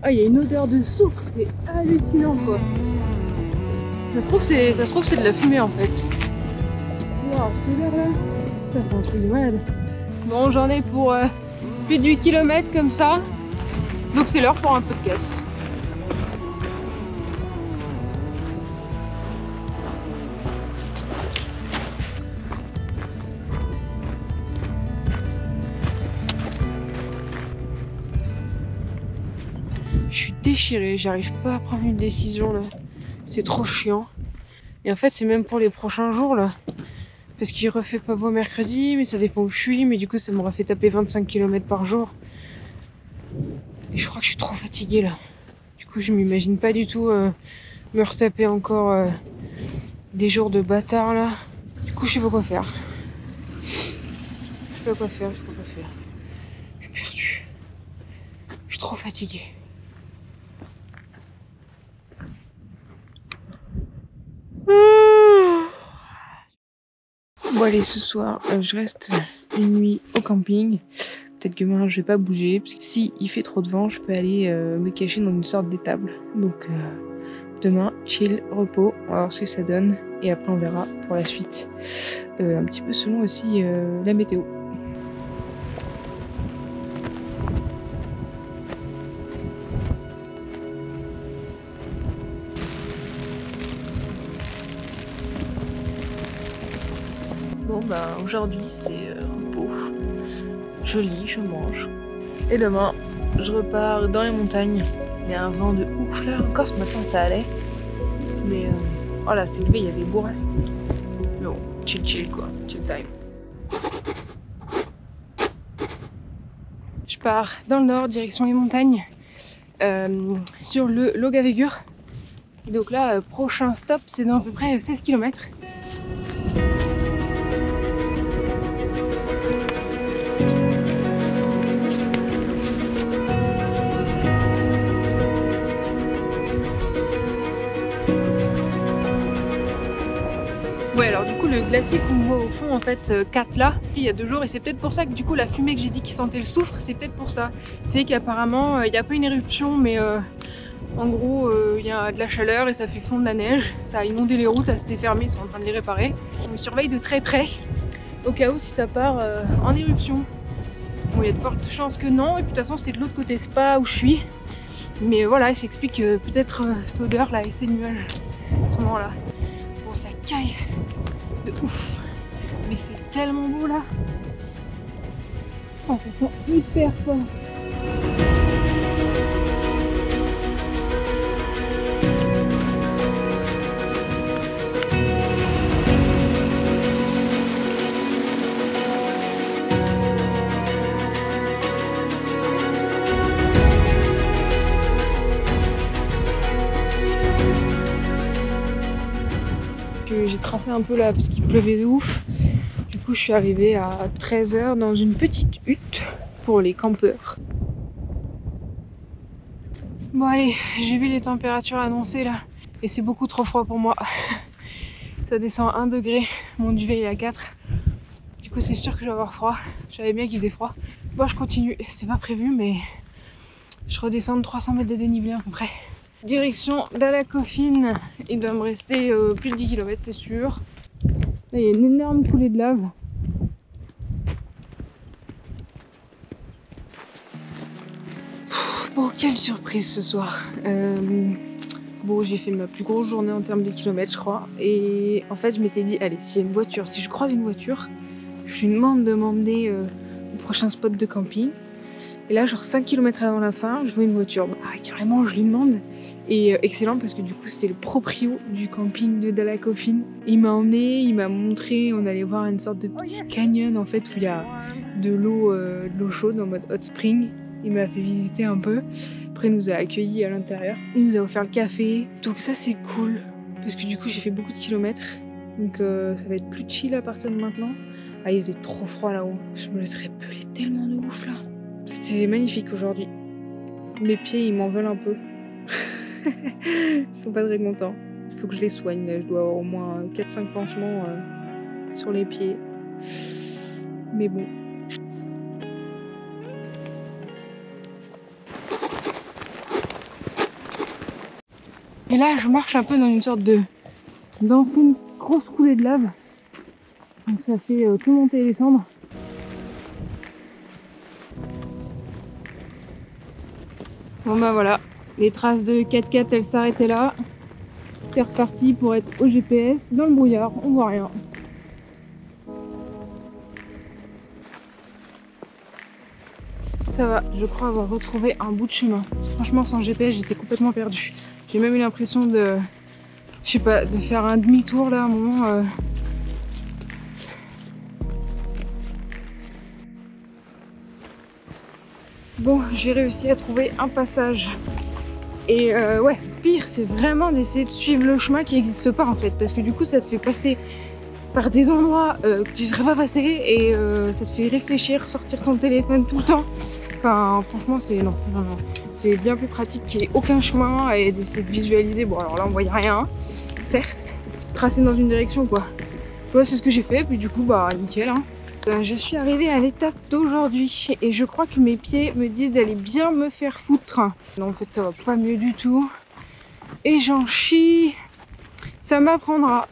Ah il y a une odeur de soufre, c'est hallucinant quoi. Ça se trouve c'est de la fumée en fait. Waouh cette odeur là, ça c'est un truc de malade. Bon j'en ai pour plus de 8 km comme ça. Donc c'est l'heure pour un podcast. Je suis déchirée, j'arrive pas à prendre une décision là. C'est trop chiant. Et en fait c'est même pour les prochains jours là. Parce qu'il refait pas beau mercredi, mais ça dépend où je suis. Mais du coup ça m'aura fait taper 25 km par jour. Et je crois que je suis trop fatiguée là. Du coup je m'imagine pas du tout me retaper encore des jours de bâtard là. Du coup je sais pas quoi faire. Je sais pas quoi faire. Je suis perdue. Je suis trop fatiguée. Bon allez ce soir je reste une nuit au camping. Peut-être que demain je vais pas bouger parce que si il fait trop de vent je peux aller me cacher dans une sorte d'étable. Donc demain chill, repos, on va voir ce que ça donne et après on verra pour la suite. Un petit peu selon aussi la météo. Bon bah aujourd'hui c'est repos, je lis, je mange et demain je repars dans les montagnes. Il y a un vent de ouf là, encore ce matin ça allait mais voilà c'est levé, il y a des bourrasques mais bon chill quoi, chill time. Je pars dans le nord direction les montagnes sur le Laugavégur. Donc là prochain stop c'est dans à peu près 16 km. Ouais, alors du coup le glacier qu'on voit au fond en fait 4 là, il y a 2 jours, et c'est peut-être pour ça que du coup la fumée que j'ai dit qui sentait le soufre, c'est peut-être pour ça. C'est qu'apparemment il n'y a pas une éruption, mais en gros il y a de la chaleur et ça fait fondre la neige, ça a inondé les routes, ça s'était fermé, ils sont en train de les réparer. On surveille de très près au cas où si ça part en éruption. Bon, il y a de fortes chances que non, et puis de toute façon c'est de l'autre côté, c'est pas où je suis. Mais voilà, ça explique peut-être cette odeur là et ces nuages à ce moment là. Bon, ça caille de ouf, mais c'est tellement beau là. Oh, ça sent hyper fort. J'ai tracé un peu là parce qu'il pleuvait de ouf. Du coup je suis arrivée à 13 h dans une petite hutte pour les campeurs. Bon allez, j'ai vu les températures annoncées là et c'est beaucoup trop froid pour moi. Ça descend à 1 degré, mon duvet est à 4. Du coup c'est sûr que je vais avoir froid. Je savais bien qu'il faisait froid. Bon, je continue, c'était pas prévu mais je redescends de 300 mètres de dénivelé à peu près. Direction d'Alakofine, il doit me rester plus de 10 km c'est sûr. Là il y a une énorme coulée de lave. Bon, quelle surprise ce soir. Bon, j'ai fait ma plus grosse journée en termes de kilomètres je crois. Et en fait je m'étais dit, allez, s'il y a une voiture, si je croise une voiture, je lui demande de m'emmener au prochain spot de camping. Et là genre 5 km avant la fin, je vois une voiture. Ah, carrément je lui demande. Et excellent parce que du coup c'était le proprio du camping de Dalakofine. Il m'a emmené, il m'a montré, on allait voir une sorte de petit canyon en fait où il y a de l'eau chaude en mode hot spring. Il m'a fait visiter un peu. Après il nous a accueillis à l'intérieur. Il nous a offert le café. Donc ça c'est cool. Parce que du coup j'ai fait beaucoup de kilomètres. Donc ça va être plus chill à partir de maintenant. Ah, il faisait trop froid là-haut. Je me laisserais peler tellement de ouf là. C'était magnifique aujourd'hui. Mes pieds ils m'en veulent un peu. Ils sont pas très contents. Il faut que je les soigne. Je dois avoir au moins 4-5 pansements sur les pieds. Mais bon. Et là, je marche un peu dans une sorte d'ancienne grosse coulée de lave. Donc ça fait tout monter et descendre. Bon bah voilà. Les traces de 4x4 elles s'arrêtaient là. C'est reparti pour être au GPS dans le brouillard, on voit rien. Ça va, je crois avoir retrouvé un bout de chemin. Franchement sans GPS j'étais complètement perdue. J'ai même eu l'impression de, je sais pas, de faire un demi-tour là à un moment. Bon, j'ai réussi à trouver un passage. Et ouais, pire, c'est vraiment d'essayer de suivre le chemin qui n'existe pas en fait. Parce que du coup, ça te fait passer par des endroits que tu ne serais pas passé et ça te fait réfléchir, sortir ton téléphone tout le temps. Enfin, franchement, c'est non. C'est bien plus pratique qu'il n'y ait aucun chemin et d'essayer de visualiser. Bon, alors là, on voyait rien, certes. Tracer dans une direction, quoi. Ouais, c'est ce que j'ai fait, puis du coup, bah, nickel, hein. Je suis arrivée à l'étape d'aujourd'hui et je crois que mes pieds me disent d'aller bien me faire foutre. Non, en fait ça va pas mieux du tout et j'en chie. Ça m'apprendra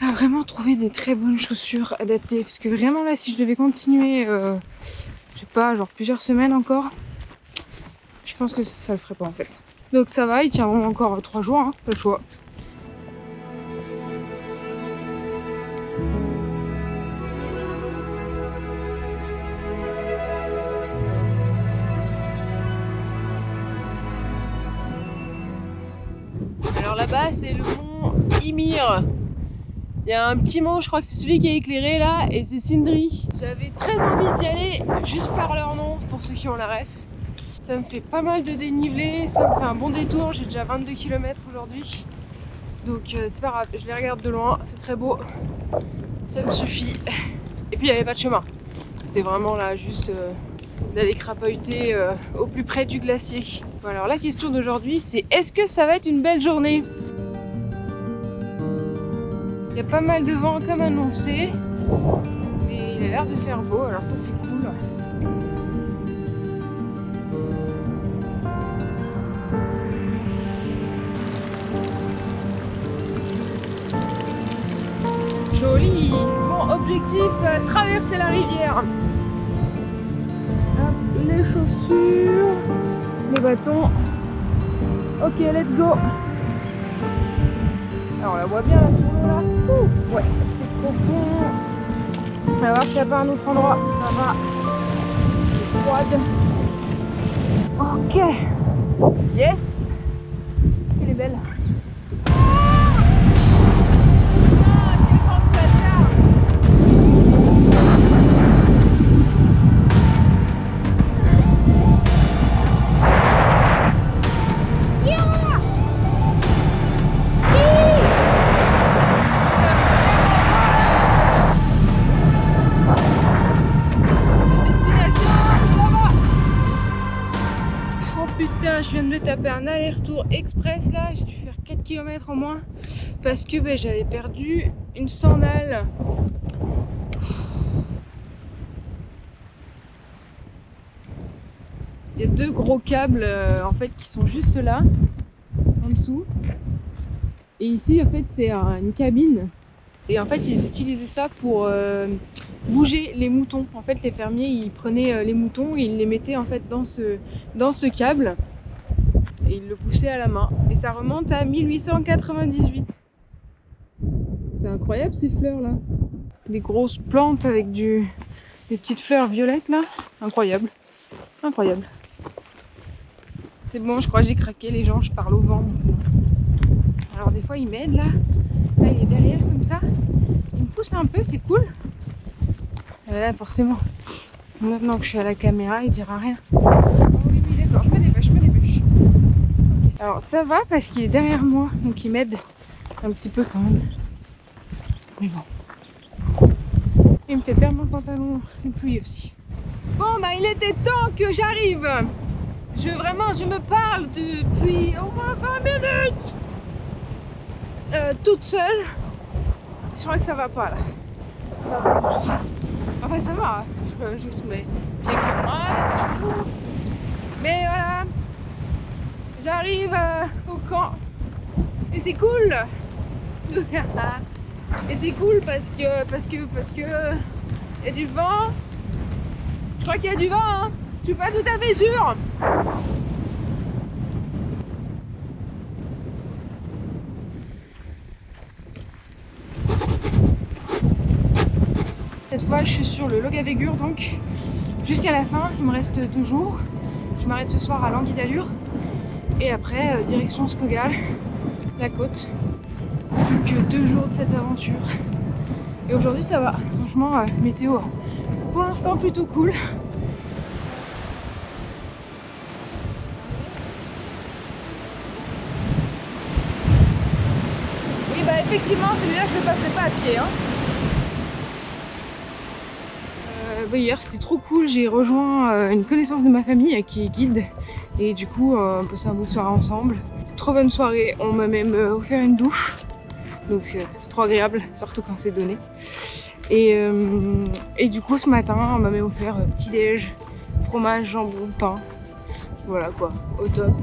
à vraiment trouver des très bonnes chaussures adaptées parce que vraiment là si je devais continuer je sais pas, genre plusieurs semaines encore, je pense que ça le ferait pas en fait. Donc ça va, il tient encore 3 jours, hein, pas le choix. Alors là-bas c'est le mont Ymir. Il y a un petit mont, je crois que c'est celui qui est éclairé là, et c'est Sindri. J'avais très envie d'y aller juste par leur nom pour ceux qui ont la ref. Ça me fait pas mal de dénivelé, ça me fait un bon détour, j'ai déjà 22 km aujourd'hui. Donc c'est pas grave, je les regarde de loin, c'est très beau, ça me suffit. Et puis il n'y avait pas de chemin, c'était vraiment là juste d'aller crapahuter au plus près du glacier. Bon, alors la question d'aujourd'hui c'est est-ce que ça va être une belle journée ? y a pas mal de vent comme annoncé. Et il a l'air de faire beau, alors ça c'est cool. Joli. Bon, objectif, traverser la rivière. Hop, les chaussures, les bâtons. Ok, let's go. Alors on la voit bien là sur l'eau là. Ouh, ouais, c'est profond. On va voir s'il n'y a pas un autre endroit. Ça va. C'est froide. Ok. Yes. Elle est belle. Je viens de me taper un aller-retour express là, j'ai dû faire 4 km en moins parce que j'avais perdu une sandale. Il y a deux gros câbles en fait qui sont juste là en dessous et ici en fait c'est une cabine et en fait ils utilisaient ça pour bouger les moutons. En fait les fermiers ils prenaient les moutons et ils les mettaient en fait dans ce câble. Et il le poussait à la main. Et ça remonte à 1898. C'est incroyable ces fleurs là. Des grosses plantes avec des petites fleurs violettes là. Incroyable. Incroyable. C'est bon, je crois que j'ai craqué les gens, je parle au vent. Alors des fois il m'aide là. Là il est derrière comme ça. Il me pousse un peu, c'est cool. Et là forcément, maintenant que je suis à la caméra, il dira rien. Oh oui, oui d'accord, je me dépêche, je me dépêche. Alors ça va parce qu'il est derrière moi, donc il m'aide un petit peu quand même. Mais bon. Il me fait perdre mon pantalon et puis aussi. Bon bah il était temps que j'arrive. Je me parle depuis au moins 20 minutes. Toute seule. Je crois que ça va pas là. Enfin ça va, je trouvais. J'ai que mal. Mais voilà. J'arrive au camp et c'est cool. Et c'est cool parce que il y a du vent. Je crois qu'il y a du vent, hein. Je suis pas tout à fait sûre. Cette fois je suis sur le Logavégur donc jusqu'à la fin. Il me reste 2 jours. Je m'arrête ce soir à Languille d'Allure. Et après, direction Skoghall, la côte. Plus que 2 jours de cette aventure. Et aujourd'hui ça va. Franchement, météo pour l'instant plutôt cool. Oui bah effectivement celui-là je ne le passerai pas à pied. Hein. Hier c'était trop cool, j'ai rejoint une connaissance de ma famille qui est guide. Et du coup, on passe un bout de soirée ensemble. Trop bonne soirée, on m'a même offert une douche. Donc c'est trop agréable, surtout quand c'est donné. Et du coup, ce matin, on m'a même offert petit déj, fromage, jambon, pain. Voilà quoi, au top.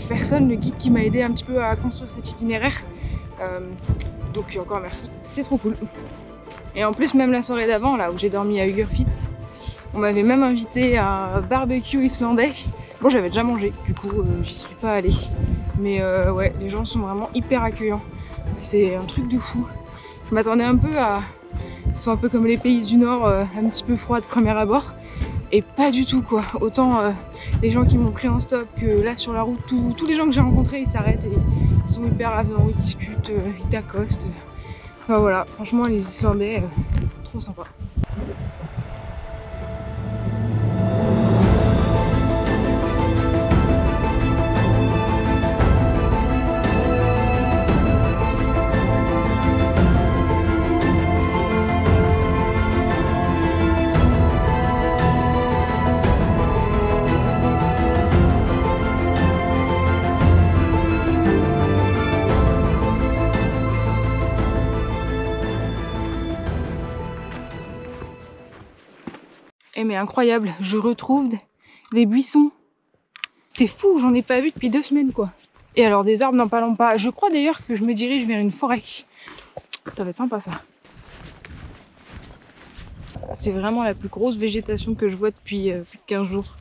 Personne, le guide qui m'a aidé un petit peu à construire cet itinéraire. Donc encore merci, c'est trop cool. Et en plus, même la soirée d'avant, là où j'ai dormi à Ugerfit, on m'avait même invité à un barbecue islandais. Bon, j'avais déjà mangé, du coup, j'y suis pas allée. Mais ouais, les gens sont vraiment hyper accueillants. C'est un truc de fou. Je m'attendais un peu à... Ils sont un peu comme les pays du Nord, un petit peu froids de premier abord. Et pas du tout, quoi. Autant les gens qui m'ont pris en stop que là, sur la route, tous les gens que j'ai rencontrés, ils s'arrêtent et ils sont hyper avenants, ils discutent, ils t'accostent. Enfin voilà, franchement, les Islandais, trop sympa. Eh mais incroyable, je retrouve des buissons. C'est fou, j'en ai pas vu depuis 2 semaines quoi. Et alors des arbres n'en parlons pas. Je crois d'ailleurs que je me dirige vers une forêt. Ça va être sympa ça. C'est vraiment la plus grosse végétation que je vois depuis plus de 15 jours.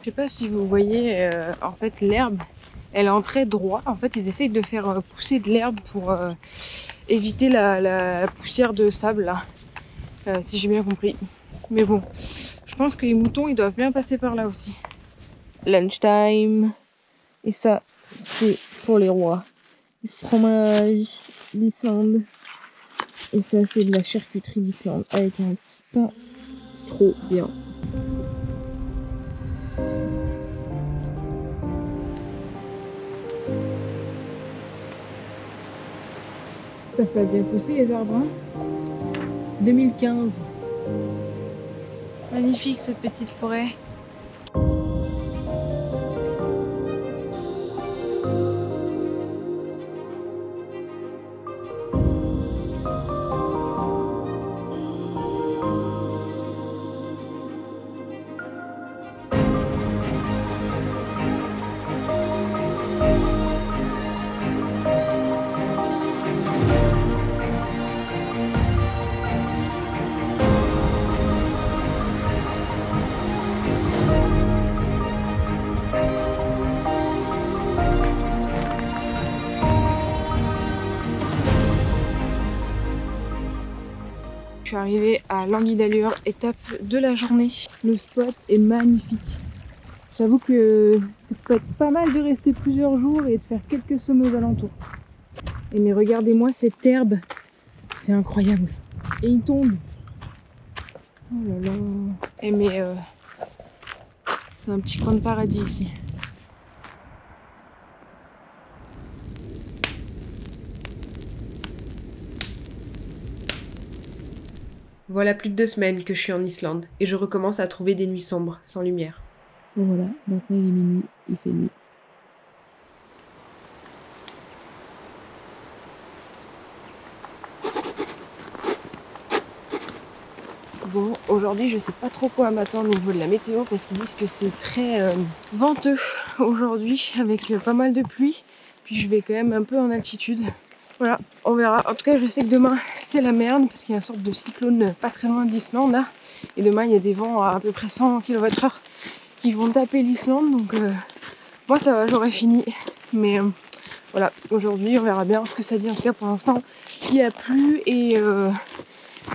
Je sais pas si vous voyez, en fait l'herbe, elle est en trait droit. En fait ils essayent de faire pousser de l'herbe pour éviter la poussière de sable là. Si j'ai bien compris. Mais bon, je pense que les moutons ils doivent bien passer par là aussi. Lunchtime. Et ça, c'est pour les rois. Du fromage d'Islande. Et ça, c'est de la charcuterie d'Islande avec un petit pain trop bien. Putain, ça a bien poussé les arbres, hein. 2015. Magnifique cette petite forêt. Je suis arrivée à l'Anguille d'Allure, étape de la journée. Le spot est magnifique. J'avoue que ça peut être pas mal de rester plusieurs jours et de faire quelques sommets aux alentours. Et mais regardez-moi cette herbe, c'est incroyable. Et il tombe. Oh là là. Et mais c'est un petit coin de paradis ici. Voilà plus de 2 semaines que je suis en Islande et je recommence à trouver des nuits sombres, sans lumière. Et voilà, maintenant il est minuit, il fait nuit. Bon, aujourd'hui je sais pas trop quoi m'attendre au niveau de la météo parce qu'ils disent que c'est très venteux aujourd'hui avec pas mal de pluie. Puis je vais quand même un peu en altitude. Voilà, on verra. En tout cas, je sais que demain c'est la merde parce qu'il y a une sorte de cyclone pas très loin d'Islande là. Et demain il y a des vents à peu près 100 km/h qui vont taper l'Islande. Donc moi ça va, j'aurais fini. Mais voilà, aujourd'hui on verra bien ce que ça dit. En tout cas pour l'instant il y a plu et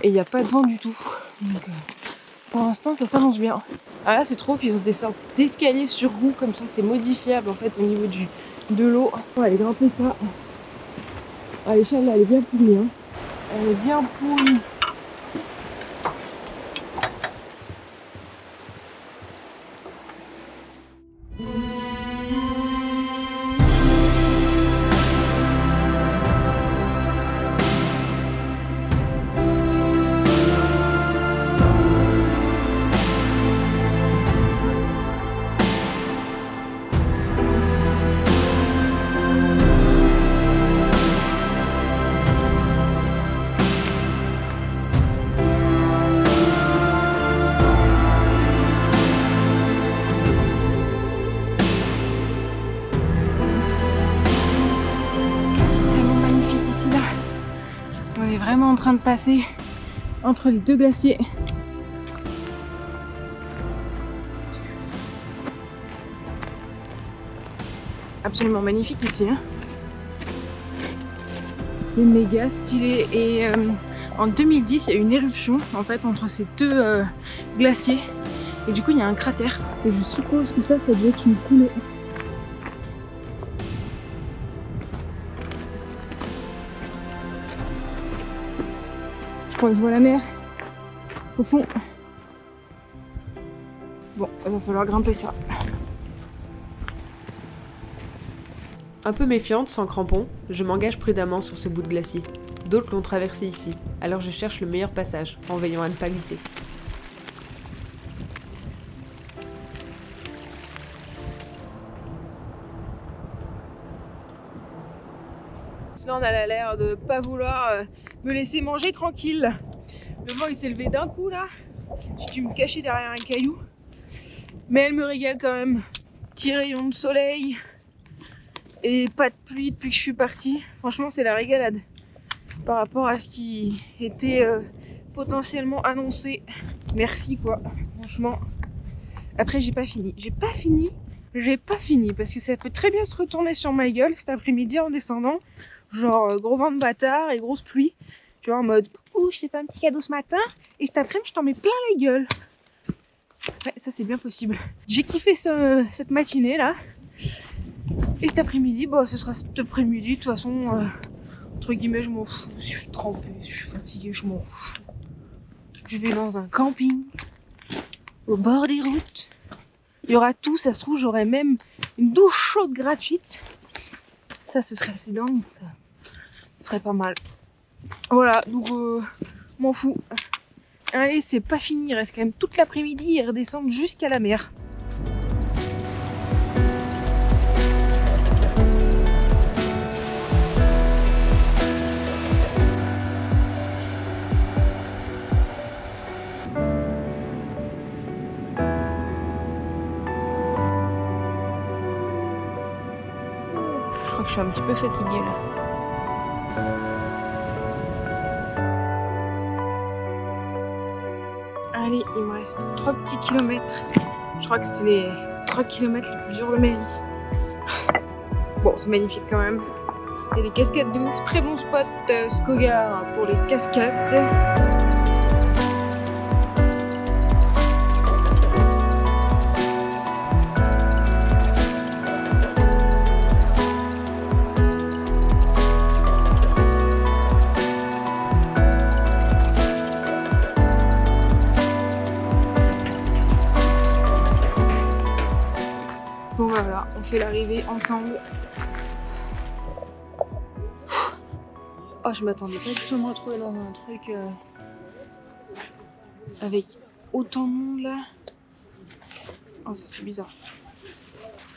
il n'y a pas de vent du tout. Donc pour l'instant ça s'annonce bien. Ah là c'est trop, ils ont des sortes d'escaliers sur roues comme ça, c'est modifiable en fait au niveau de l'eau. On va aller grimper ça. Ah, l'échelle là elle est bien pourrie hein. Elle est bien pourrie. Vraiment en train de passer entre les deux glaciers. Absolument magnifique ici hein. C'est méga stylé et en 2010 il y a eu une éruption en fait entre ces deux glaciers et du coup il y a un cratère et je suppose que ça devait être une coulée. Je vois la mer au fond. Bon, il va falloir grimper ça. Un peu méfiante, sans crampons, je m'engage prudemment sur ce bout de glacier. D'autres l'ont traversé ici, alors je cherche le meilleur passage, en veillant à ne pas glisser. L'Islande elle a l'air de pas vouloir me laisser manger tranquille. Le vent il s'est levé d'un coup là. J'ai dû me cacher derrière un caillou. Mais elle me régale quand même. Petit rayon de soleil. Et pas de pluie depuis que je suis partie. Franchement c'est la régalade. Par rapport à ce qui était potentiellement annoncé. Merci quoi. Franchement. Après j'ai pas fini. J'ai pas fini parce que ça peut très bien se retourner sur ma gueule cet après-midi en descendant. Genre gros vent de bâtard et grosse pluie. Tu vois en mode coucou, je t'ai fait un petit cadeau ce matin et cet après-midi je t'en mets plein la gueule. Ouais, ça c'est bien possible. J'ai kiffé cette matinée là. Et cet après-midi, bah ce sera cet après-midi. De toute façon, entre guillemets, je m'en fous. Si je suis trempée, si je suis fatiguée, je m'en fous. Je vais dans un camping au bord des routes. Il y aura tout, ça se trouve, j'aurai même une douche chaude gratuite. Ça, ce serait assez dingue. Ça serait pas mal. Voilà, donc m'en fous. Allez, c'est pas fini, il reste quand même toute l'après-midi et redescendre jusqu'à la mer. Je crois que je suis un petit peu fatiguée là. Allez, il me reste 3 petits kilomètres. Je crois que c'est les 3 kilomètres les plus durs de ma vie. Bon, c'est magnifique quand même. Il y a des cascades de ouf. Très bon spot Skogar pour les cascades. Bon bah voilà, on fait l'arrivée ensemble. Oh, je m'attendais pas du tout à me retrouver dans un truc avec autant de monde là. Oh, ça fait bizarre.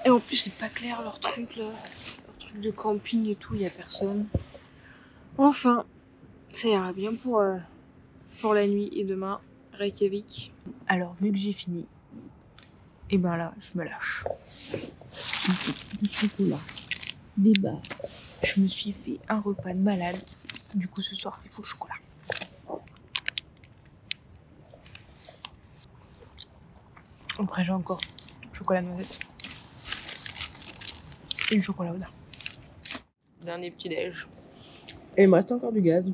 Et en plus, c'est pas clair leur truc là. Leur truc de camping et tout, il y a personne. Enfin, ça ira bien pour la nuit et demain, Reykjavik. Alors, vu que j'ai fini, et ben là, je me lâche. Des chocolats, des barres. Je me suis fait un repas de malade. Du coup, ce soir, c'est full chocolat. Après, j'ai encore chocolat noisette. Et du chocolat au lait. Dernier petit déj. Et il me reste encore du gaz.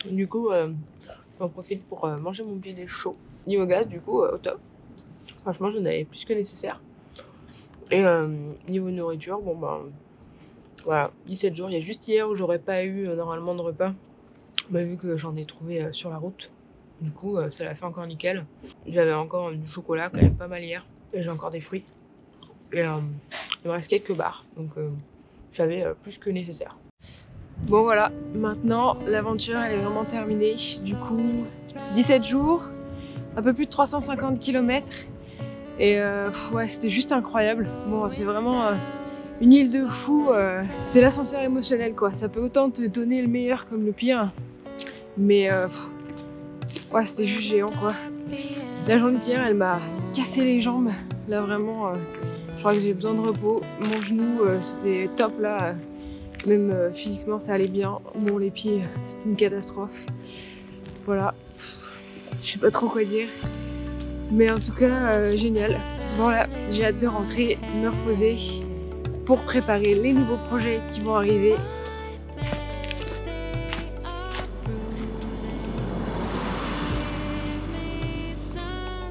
Du coup, j'en profite pour manger mon petit déj chaud. Niveau gaz, du coup, au top. Franchement, j'en avais plus que nécessaire. Et niveau nourriture, bon ben voilà, 17 jours. Il y a juste hier où j'aurais pas eu normalement de repas. Bah, vu que j'en ai trouvé sur la route. Du coup, ça l'a fait encore nickel. J'avais encore du chocolat quand même pas mal hier. Et j'ai encore des fruits. Et il me reste quelques barres. Donc j'avais plus que nécessaire. Bon voilà, maintenant l'aventure elle est vraiment terminée. Du coup, 17 jours, un peu plus de 350 km. Et ouais, c'était juste incroyable. Bon, c'est vraiment une île de fous. C'est l'ascenseur émotionnel quoi. Ça peut autant te donner le meilleur comme le pire. Mais ouais, c'était juste géant quoi. La journée d'hier, elle m'a cassé les jambes. Là vraiment, je crois que j'ai besoin de repos. Mon genou, c'était top là. Même physiquement, ça allait bien. Bon, les pieds, c'était une catastrophe. Voilà. Je sais pas trop quoi dire. Mais en tout cas, génial. Voilà, j'ai hâte de rentrer, me reposer pour préparer les nouveaux projets qui vont arriver.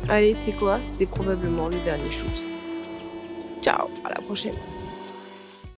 Allez, tu sais quoi? C'était probablement le dernier shoot. Ciao, à la prochaine.